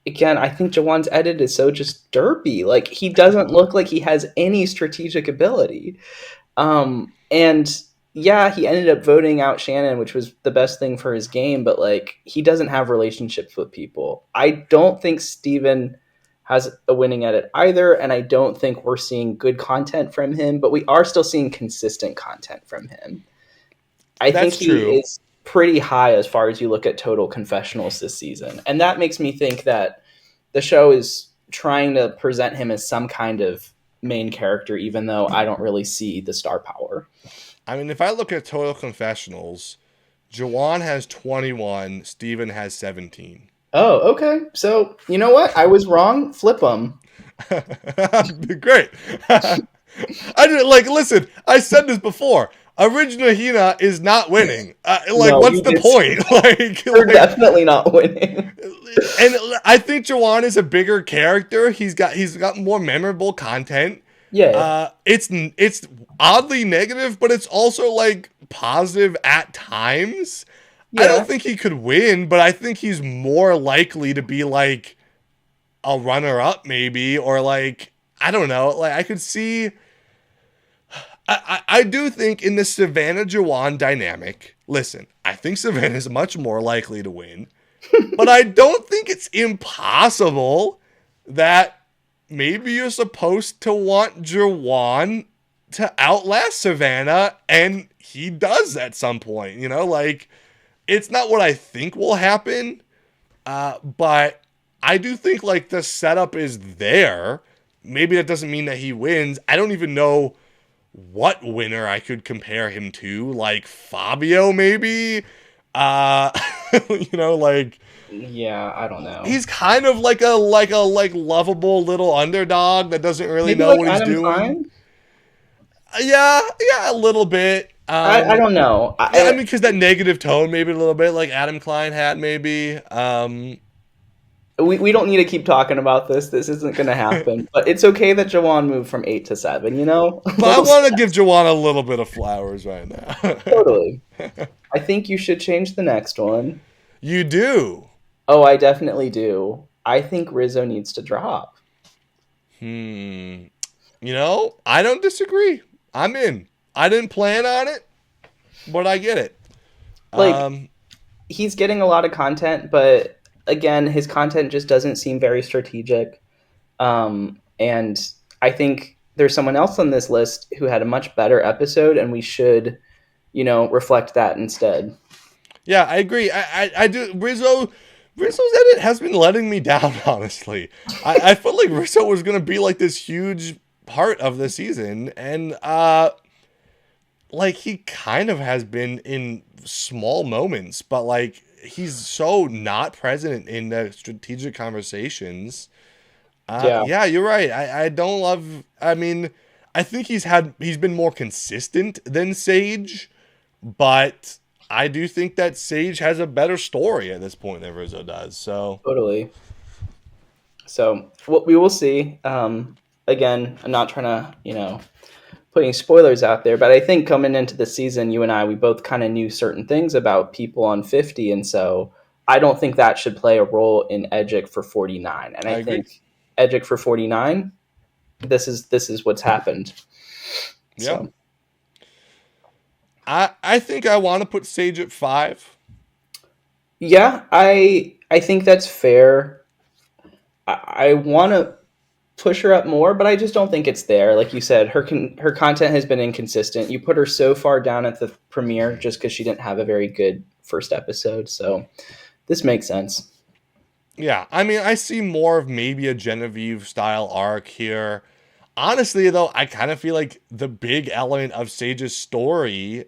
again, I think Jawan's edit is so just derpy. Like, he doesn't look like he has any strategic ability. And yeah, he ended up voting out Shannon, which was the best thing for his game, but like, he doesn't have relationships with people. I don't think Steven has a winning edit either, and I don't think we're seeing good content from him, but we are still seeing consistent content from him. I think he is pretty high as far as you look at total confessionals this season. And that makes me think that the show is trying to present him as some kind of main character, even though I don't really see the star power. I mean, if I look at total confessionals, Jawan has 21, Steven has 17. Oh, okay. So, you know what? I was wrong. Flip them. Great. I didn't listen, I said this before. Original Hina is not winning. What's the point? We're definitely not winning. And I think Jawan is a bigger character. He's got more memorable content. Yeah. It's oddly negative, but it's also like positive at times. Yeah. I don't think he could win, but I think he's more likely to be like a runner-up maybe, or like, I don't know. Like, I could see I do think in the Savannah Jawan dynamic, listen, I think Savannah is much more likely to win, but I don't think it's impossible that maybe you're supposed to want Jawan to outlast Savannah, and he does at some point. You know, like, it's not what I think will happen, but I do think, like, the setup is there. Maybe that doesn't mean that he wins. I don't even know what winner I could compare him to. Like, Fabio, maybe? You know, like... Yeah, I don't know. He's kind of like a lovable little underdog that doesn't really know what he's doing. Klein? Yeah, a little bit. I don't know. I mean, because that negative tone, maybe a little bit, like Adam Klein had, maybe. We don't need to keep talking about this. This isn't going to happen. But it's okay that Jawan moved from 8 to 7, you know? But I want to give Jawan a little bit of flowers right now. Totally. I think you should change the next one. You do? Oh, I definitely do. I think Rizo needs to drop. You know, I don't disagree. I'm in. I didn't plan on it, but I get it. Like, he's getting a lot of content, but... Again, his content just doesn't seem very strategic. And I think there's someone else on this list who had a much better episode, and we should, you know, reflect that instead. Yeah, I agree. I do. Rizo's edit has been letting me down, honestly. I felt like Rizo was going to be like this huge part of the season. And like, he kind of has been in small moments, but like, he's so not present in the strategic conversations. Yeah, you're right. I don't love... I mean, I think he's been more consistent than Sage, but I do think that Sage has a better story at this point than Rizo does. So totally. So we will see. Again, I'm not trying to, you know, putting spoilers out there, but I think coming into the season, you and I, we both kind of knew certain things about people on 50, and so I don't think that should play a role in Edgic for 49. And I think Edgic for 49, this is what's happened. Yeah. So. I think I want to put Sage at 5. Yeah, I think that's fair. I want to push her up more, but I just don't think it's there. Like you said, her content has been inconsistent. You put her so far down at the premiere just because she didn't have a very good first episode. So this makes sense. Yeah, I mean, I see more of maybe a Genevieve style arc here. Honestly, though, I kind of feel like the big element of Sage's story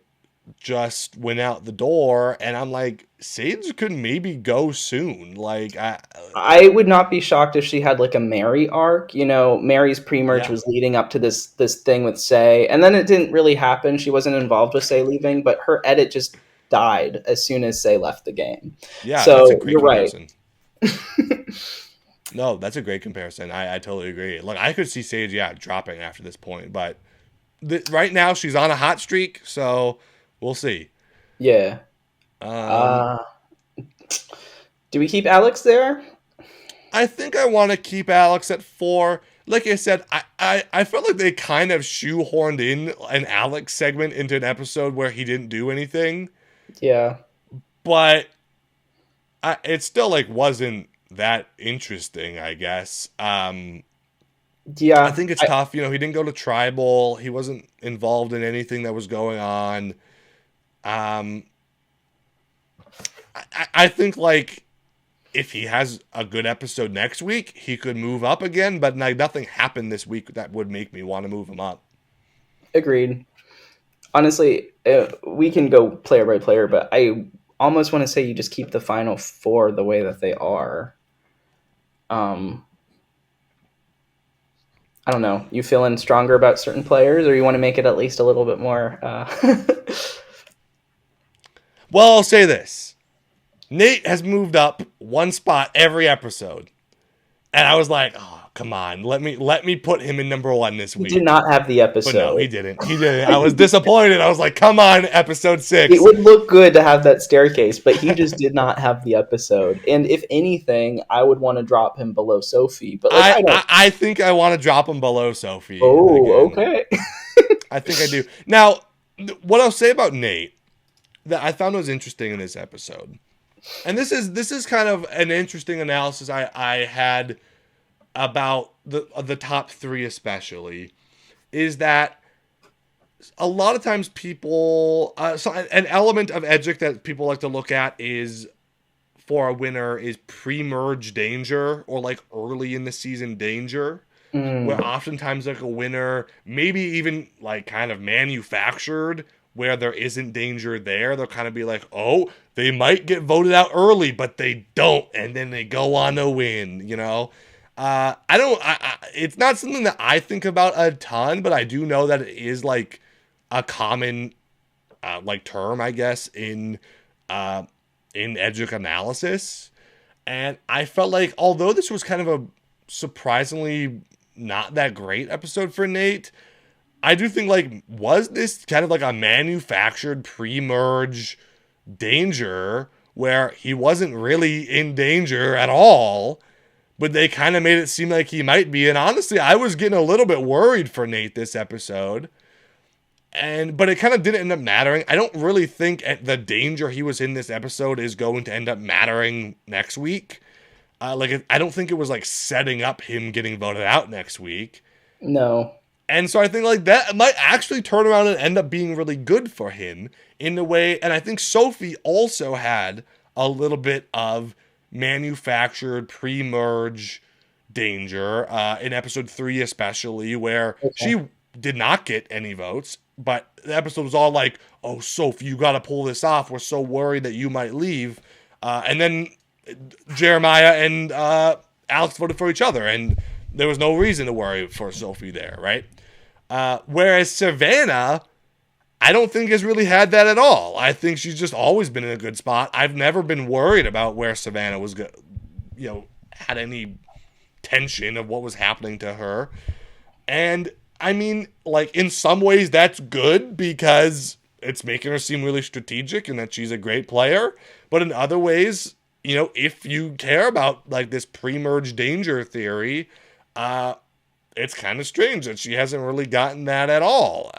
just went out the door, and I'm like, Sage could maybe go soon. Like, I would not be shocked if she had like a Mary arc. You know, Mary's pre-merge was leading up to this thing with Say, and then it didn't really happen. She wasn't involved with Say leaving, but her edit just died as soon as Say left the game. Yeah, so that's a great you're comparison. Right. No, that's a great comparison. I totally agree. Look, I could see Sage, dropping after this point, but right now she's on a hot streak, so we'll see. Yeah. Do we keep Alex there? I think I want to keep Alex at 4. Like I said, I felt like they kind of shoehorned in an Alex segment into an episode where he didn't do anything. Yeah. But it still like wasn't that interesting, I guess. Yeah. I think it's tough. You know, he didn't go to Tribal. He wasn't involved in anything that was going on. I think, like, if he has a good episode next week, he could move up again, but like, nothing happened this week that would make me want to move him up. Agreed. Honestly, we can go player by player, but I almost want to say you just keep the final 4 the way that they are. I don't know. You feeling stronger about certain players, or you want to make it at least a little bit more... Well, I'll say this. Nate has moved up 1 spot every episode. And I was like, oh, come on. Let me put him in number 1 this week. He did not have the episode. But no, he didn't. I was disappointed. I was like, come on, episode 6. It would look good to have that staircase, but he just did not have the episode. And if anything, I would want to drop him below Sophie. But like, I think I want to drop him below Sophie. Oh, again. Okay. I think I do. Now, what I'll say about Nate that I found was interesting in this episode, and this is kind of an interesting analysis I had about the top three especially, is that a lot of times people, so an element of Edgic that people like to look at is for a winner is pre-merge danger or like early in the season danger, where Mm, oftentimes like a winner, maybe even like kind of manufactured where there isn't danger there. They'll kind of be like, oh, they might get voted out early, but they don't, and then they go on to win, you know? I don't, it's not something that I think about a ton, but I do know that it is like a common, like term, I guess, in Edgic analysis. And I felt like, although this was kind of a surprisingly not that great episode for Nate, I do think, like, was this kind of like a manufactured pre-merge danger where he wasn't really in danger at all, but they kind of made it seem like he might be. And honestly, I was getting a little bit worried for Nate this episode. But it kind of didn't end up mattering. I don't really think the danger he was in this episode is going to end up mattering next week. I don't think it was like setting up him getting voted out next week. no. And so I think like that might actually turn around and end up being really good for him in a way. And I think Sophie also had a little bit of manufactured pre-merge danger in episode 3 especially, where Okay. she did not get any votes, but the episode was all like, oh, Sophie, you got to pull this off. We're so worried that you might leave. And then Jeremiah and Alex voted for each other, and there was no reason to worry for Sophie there, right? Whereas Savannah, I don't think has really had that at all. I think she's just always been in a good spot. I've never been worried about where Savannah was, had any tension of what was happening to her. And I mean, like, in some ways that's good because it's making her seem really strategic and that she's a great player. But in other ways, if you care about like this pre-merge danger theory, it's kind of strange that she hasn't really gotten that at all.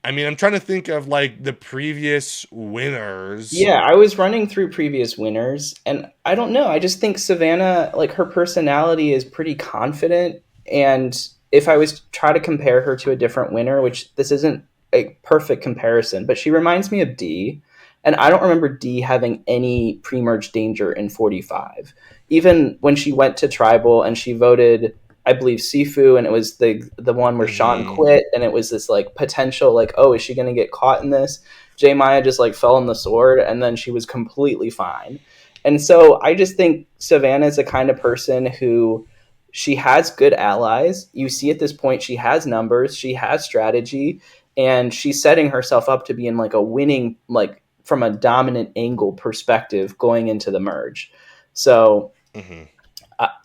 I mean, I'm trying to think of like the previous winners. Yeah, I was running through previous winners, and I don't know. I just think Savannah, like her personality is pretty confident. And if I was to try to compare her to a different winner, which this isn't a perfect comparison, but she reminds me of Dee. And I don't remember Dee having any pre-merge danger in 45. Even when she went to Tribal and she voted, I believe, Sifu, and it was the one where Sean quit, and it was this like potential, like, oh, is she going to get caught in this? J Maya just like fell on the sword, and then she was completely fine. And so I just think Savannah is the kind of person who she has good allies. You see at this point she has numbers, she has strategy, and she's setting herself up to be in like a winning, like from a dominant angle perspective going into the merge. So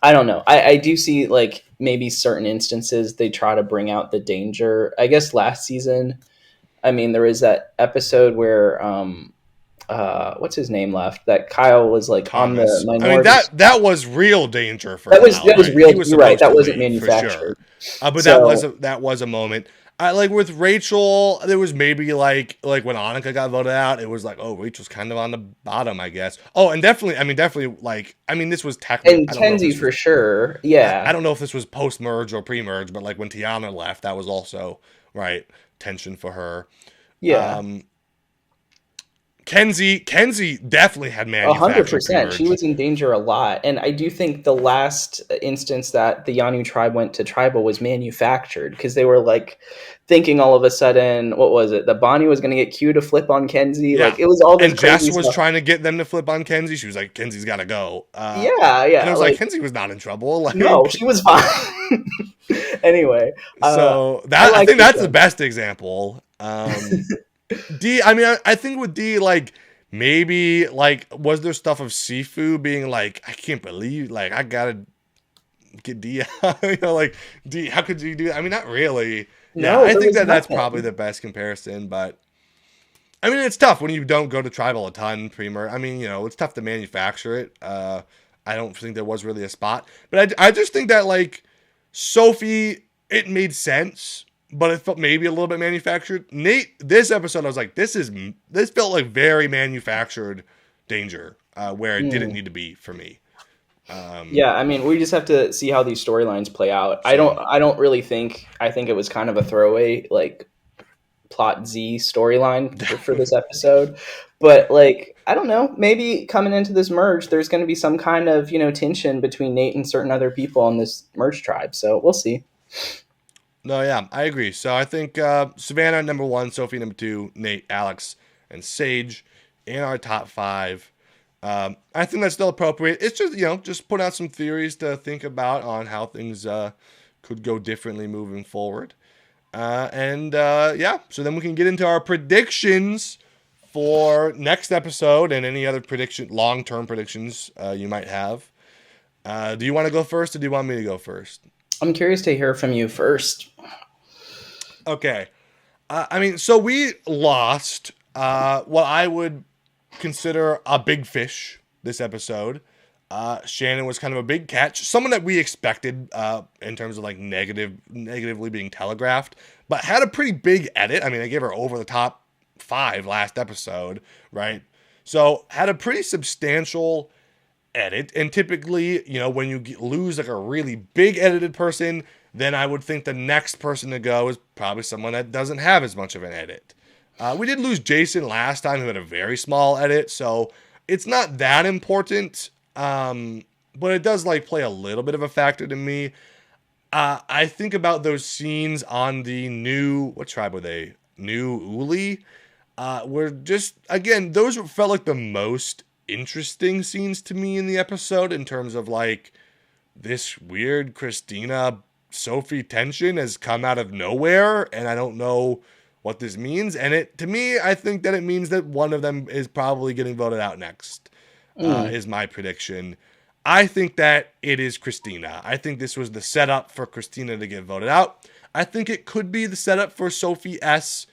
I don't know. I do see like maybe certain instances they try to bring out the danger. I guess last season, I mean, there is that episode where what's his name left? That Kyle was like Thomas. on the minority. I mean, that was real danger for that was Kyle, that was right? real. He was You're right. supposed That to wasn't leave, for manufactured. sure. But So- that was a moment. Like with Rachel, there was maybe like when Annika got voted out, it was like, oh, Rachel's kind of on the bottom, I guess. Oh, and definitely like, I mean, this was technically, And Kenzie for sure. Yeah. I don't know if this was post merge or pre merge, but like when Tiana left, that was also right tension for her. Yeah. Kenzie definitely had manufactured 100%. pre-merge. She was in danger a lot. And I do think the last instance that the Yanu tribe went to tribal was manufactured because they were like thinking all of a sudden, what was it? That Bonnie was going to get Q to flip on Kenzie. Yeah. Like it was all this and crazy Jess was stuff. trying to get them to flip on Kenzie. She was like, Kenzie's got to go. Yeah. And I was like, Kenzie was not in trouble. Like, no, she was fine. Anyway. So I think that's the best example. D, I mean, I think with D, like, maybe, like, was there stuff of Sifu being like, I can't believe, like, I gotta get D out, like, D, how could you do that? I mean, not really. No, I think that's nothing. probably the best comparison, but, I mean, it's tough when you don't go to Tribal a ton, Premer. I mean, it's tough to manufacture it. I don't think there was really a spot, but I just think that, like, Sophie, it made sense but it felt maybe a little bit manufactured. Nate, this episode, I was like, this felt like very manufactured danger, where it didn't Mm. need to be for me. Yeah, I mean, we just have to see how these storylines play out. So I don't really think. I think it was kind of a throwaway, like plot Z storyline for this episode. But like, I don't know, maybe coming into this merge, there's going to be some kind of, tension between Nate and certain other people on this merge tribe. So we'll see. no, yeah, I agree. So I think Savannah number one, Sophie number two, Nate, Alex, and Sage in our top five. I think that's still appropriate. It's just just put out some theories to think about on how things could go differently moving forward. Yeah, so then we can get into our predictions for next episode and any other long-term predictions you might have. Do you want to go first, or do you want me to go first? I'm curious to hear from you first. Okay. I mean, so we lost what I would consider a big fish this episode. Shannon was kind of a big catch, someone that we expected in terms of like negatively being telegraphed, but had a pretty big edit. I mean, I gave her over the top 5 last episode, right? So had a pretty substantial edit, and typically, when you lose like a really big edited person, then I would think the next person to go is probably someone that doesn't have as much of an edit. We did lose Jason last time, who had a very small edit, so it's not that important. But it does like play a little bit of a factor to me. I think about those scenes on the what tribe were they? New Uli. Were just, again, those felt like the most interesting scenes to me in the episode, in terms of like this weird Kristina Sophie tension has come out of nowhere, and I don't know what this means. And to me, I think that it means that one of them is probably getting voted out next. Is my prediction. I think that it is Kristina. I think this was the setup for Kristina to get voted out. I think it could be the setup for Sophie S.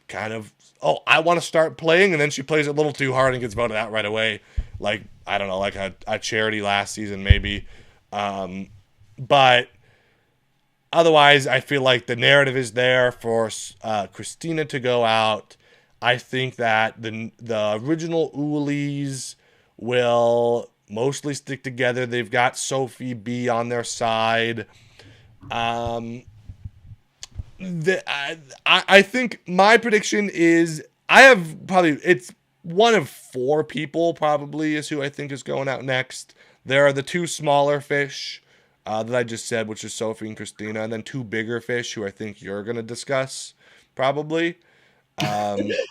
Kind of, I want to start playing, and then she plays it a little too hard and gets voted out right away. Like, I don't know, like a charity last season maybe. But otherwise, I feel like the narrative is there for Kristina to go out. I think that the original Ulis will mostly stick together. They've got Sophie B on their side. I think my prediction is it's one of 4 people probably is who I think is going out next. There are the 2 smaller fish that I just said, which is Sophie and Kristina, and then 2 bigger fish who I think you're going to discuss probably.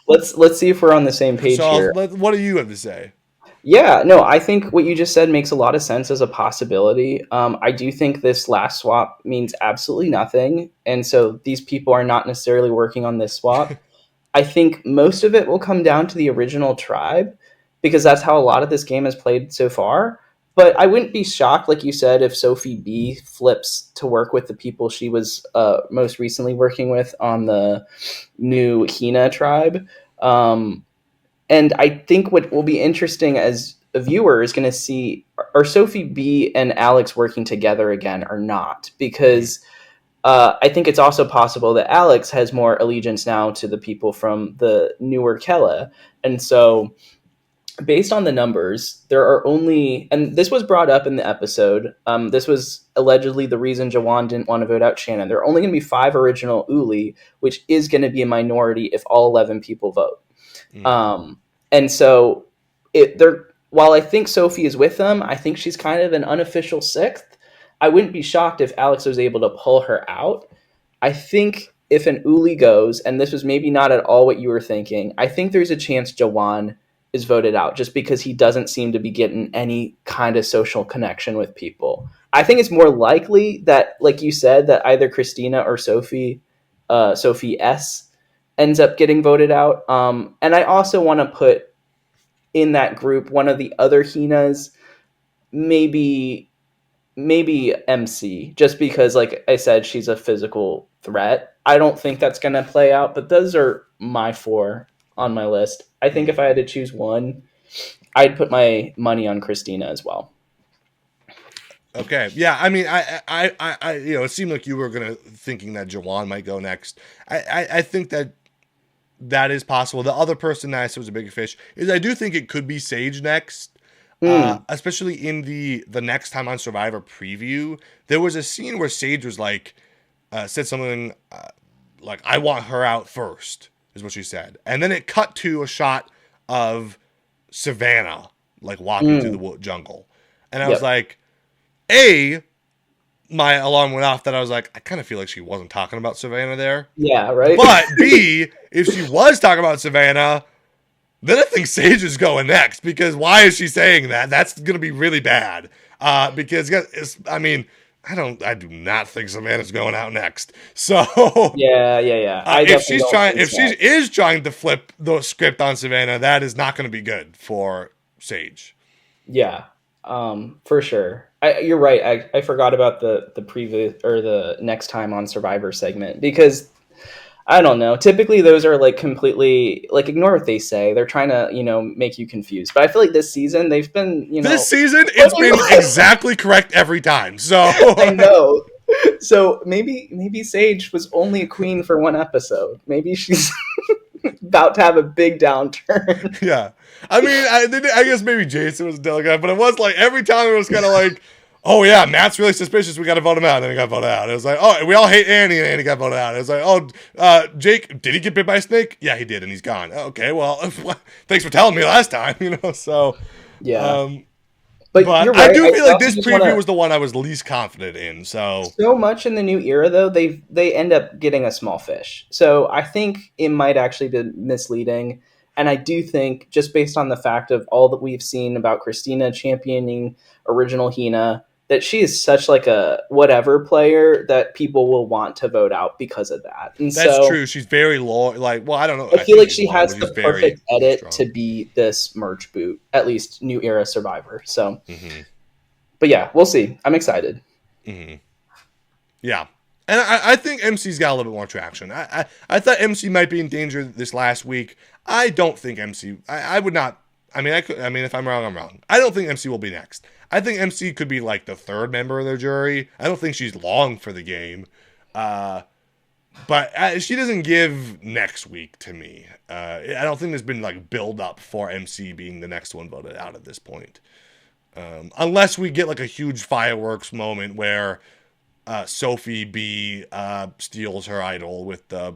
Let's see if we're on the same page here. What do you have to say? Yeah, no, I think what you just said makes a lot of sense as a possibility. I do think this last swap means absolutely nothing, and so these people are not necessarily working on this swap. I think most of it will come down to the original tribe, because that's how a lot of this game has played so far. But I wouldn't be shocked, like you said, if Sophie B flips to work with the people she was most recently working with on the new Hina tribe. And I think what will be interesting as a viewer is going to see, are Sophie B and Alex working together again or not? Because I think it's also possible that Alex has more allegiance now to the people from the newer Kella. And so based on the numbers, there are only, and this was brought up in the episode, this was allegedly the reason Jawan didn't want to vote out Shannon. There are only going to be 5 original Uli, which is going to be a minority if all 11 people vote. And so while I think Sophie is with them, I think she's kind of an unofficial 6th. I wouldn't be shocked if Alex was able to pull her out. I think if an Uli goes, and this was maybe not at all what you were thinking, I think there's a chance Jawan is voted out just because he doesn't seem to be getting any kind of social connection with people. I think it's more likely that, like you said, that either Kristina or Sophie S ends up getting voted out. And I also want to put in that group one of the other Hinas, maybe MC, just because, like I said, she's a physical threat. I don't think that's going to play out, but those are my 4 on my list. I think if I had to choose one, I'd put my money on Kristina as well. Okay. Yeah. I mean, it seemed like you were thinking that Jawan might go next. I think that is possible. The other person that I said was a bigger fish is I do think it could be Sage next. Mm. Especially in the next time on Survivor preview, there was a scene where Sage was like, said something like, "I want her out first," is what she said, and then it cut to a shot of Savannah like walking through the jungle, and I was Yep. like, my alarm went off that I was like, I kind of feel like she wasn't talking about Savannah there, Yeah, right? but B, if she was talking about Savannah, then I think Sage is going next, because why is she saying that? That's going to be really bad. Because I mean, I do not think Savannah's going out next. So Yeah. I if definitely she's don't trying, think if she so. is trying to flip the script on Savannah, that is not going to be good for Sage. Yeah, for sure. You're right. I forgot about the previous or the next time on Survivor segment because I don't know. Typically, those are like completely like ignore what they say. They're trying to make you confused. But I feel like this season they've been This season, it's been exactly correct every time. So I know. So maybe Sage was only a queen for one episode. Maybe she's about to have a big downturn. yeah, I mean, I guess maybe Jason was a delegate, but it was like every time it was kind of like, oh yeah, Matt's really suspicious. We got to vote him out. And then he got voted out. It was like, oh, we all hate Annie, and Annie got voted out. It was like, oh, Jake, did he get bit by a snake? Yeah, he did, and he's gone. Okay, well, thanks for telling me last time. So, Yeah, um, but but you're I right. do I feel like also this just preview want was the one I was least confident in. So, so much in the new era though they end up getting a small fish, so I think it might actually be misleading. And I do think just based on the fact of all that we've seen about Kristina championing original Hina, that she is such like a whatever player that people will want to vote out because of that. And that's so true. She's very loyal. Like, well, I don't know. I I feel think like she's she loyal, has but she's the very perfect edit strong. to be this merch boot, at least new era Survivor. So Mm-hmm. but yeah, we'll see. I'm excited. Mm-hmm. Yeah. And I think MC's got a little bit more traction. I thought MC might be in danger this last week. I don't think MC. I would not. I mean, if I'm wrong, I'm wrong. I don't think MC will be next. I think MC could be like the third member of the jury. I don't think she's long for the game. But she doesn't give next week to me. I don't think there's been like build up for MC being the next one voted out at this point. Unless we get like a huge fireworks moment where Sophie B steals her idol with the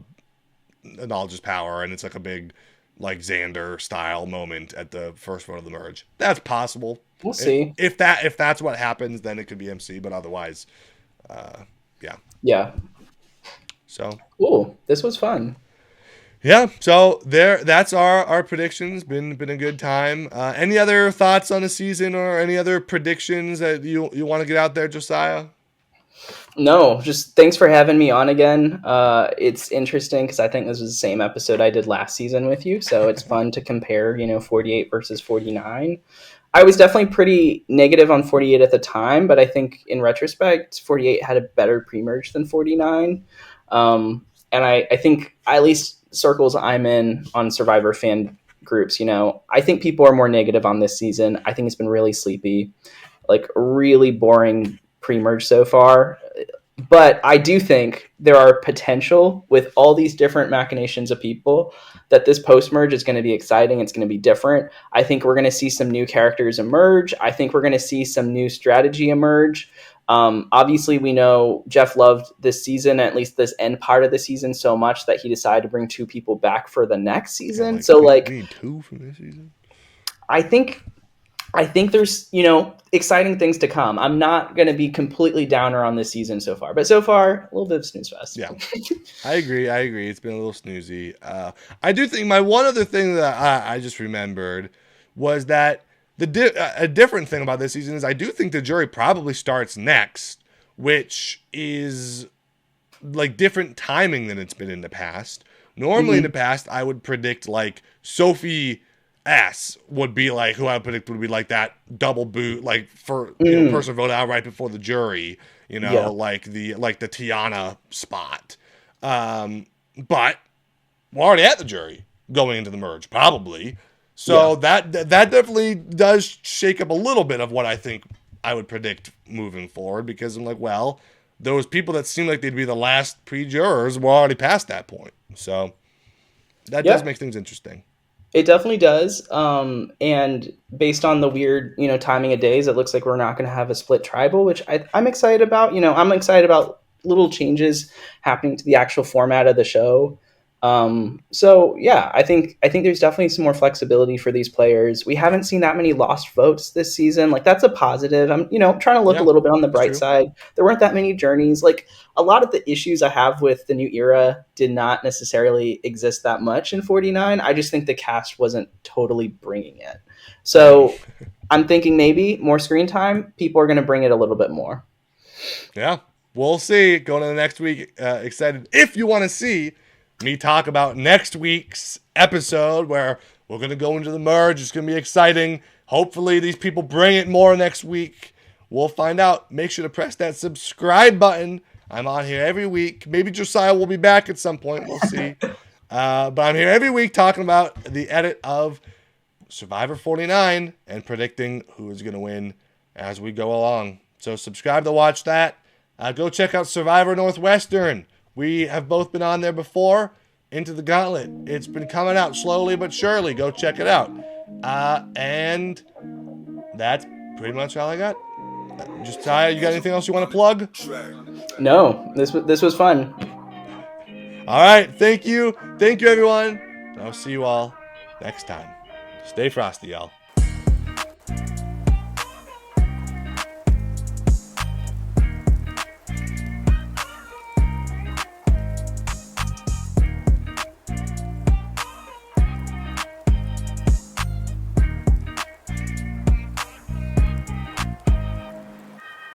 knowledge's power, and it's like a big like Xander style moment at the first vote of the merge. That's possible. We'll see. If that's what happens, then it could be MC. But otherwise, yeah. Yeah. So Cool. This was fun. yeah. So that's our predictions. Been a good time. Any other thoughts on the season or any other predictions that you want to get out there, Josiah? No, just thanks for having me on again. It's interesting because I think this was the same episode I did last season with you, so it's fun to compare, 48 versus 49. I was definitely pretty negative on 48 at the time, but I think in retrospect, 48 had a better pre-merge than 49. And I think at least circles I'm in on Survivor fan groups, I think people are more negative on this season. I think it's been really sleepy, like really boring pre-merge so far. But I do think there are potential with all these different machinations of people that this post-merge is going to be exciting. It's going to be different. I think we're going to see some new characters emerge. I think we're going to see some new strategy emerge. Obviously, we know Jeff loved this season, at least this end part of the season, so much that he decided to bring two people back for the next season. Yeah, we need two from this season. I think there's, exciting things to come. I'm not going to be completely downer on this season so far, but so far, a little bit of snooze fest. Yeah, I agree. It's been a little snoozy. I do think my one other thing that I just remembered was that a different thing about this season is I do think the jury probably starts next, which is like different timing than it's been in the past. Normally in the past, I would predict like Sophie S would be like who I predict would be like that double boot, like for person voted out right before the jury, like the Tiana spot. But we're already at the jury going into the merge, probably. So that definitely does shake up a little bit of what I think I would predict moving forward, because I'm like, well, those people that seem like they'd be the last pre-jurors were already past that point. So that does make things interesting. It definitely does. And based on the weird, timing of days, it looks like we're not going to have a split tribal, which I'm excited about. I'm excited about little changes happening to the actual format of the show. So yeah, I think there's definitely some more flexibility for these players. We haven't seen that many lost votes this season. Like, that's a positive. I'm, trying to look a little bit on the bright side. There weren't that many journeys. Like, a lot of the issues I have with the new era did not necessarily exist that much in 49. I just think the cast wasn't totally bringing it. So I'm thinking maybe more screen time, people are going to bring it a little bit more. Yeah, we'll see. Going to the next week. Excited. If you want to see me talk about next week's episode, where we're going to go into the merge, it's going to be exciting. Hopefully these people bring it more next week. We'll find out. Make sure to press that subscribe button. I'm on here every week. Maybe Josiah will be back at some point. We'll see. But I'm here every week talking about the edit of Survivor 49 and predicting who is going to win as we go along. So subscribe to watch that. Go check out Survivor Northwestern. We have both been on there before. Into the Gauntlet. It's been coming out slowly but surely. Go check it out. And that's pretty much all I got. Josiah, you got anything else you want to plug? No, this was fun. All right. Thank you. Thank you, everyone. I'll see you all next time. Stay frosty, y'all.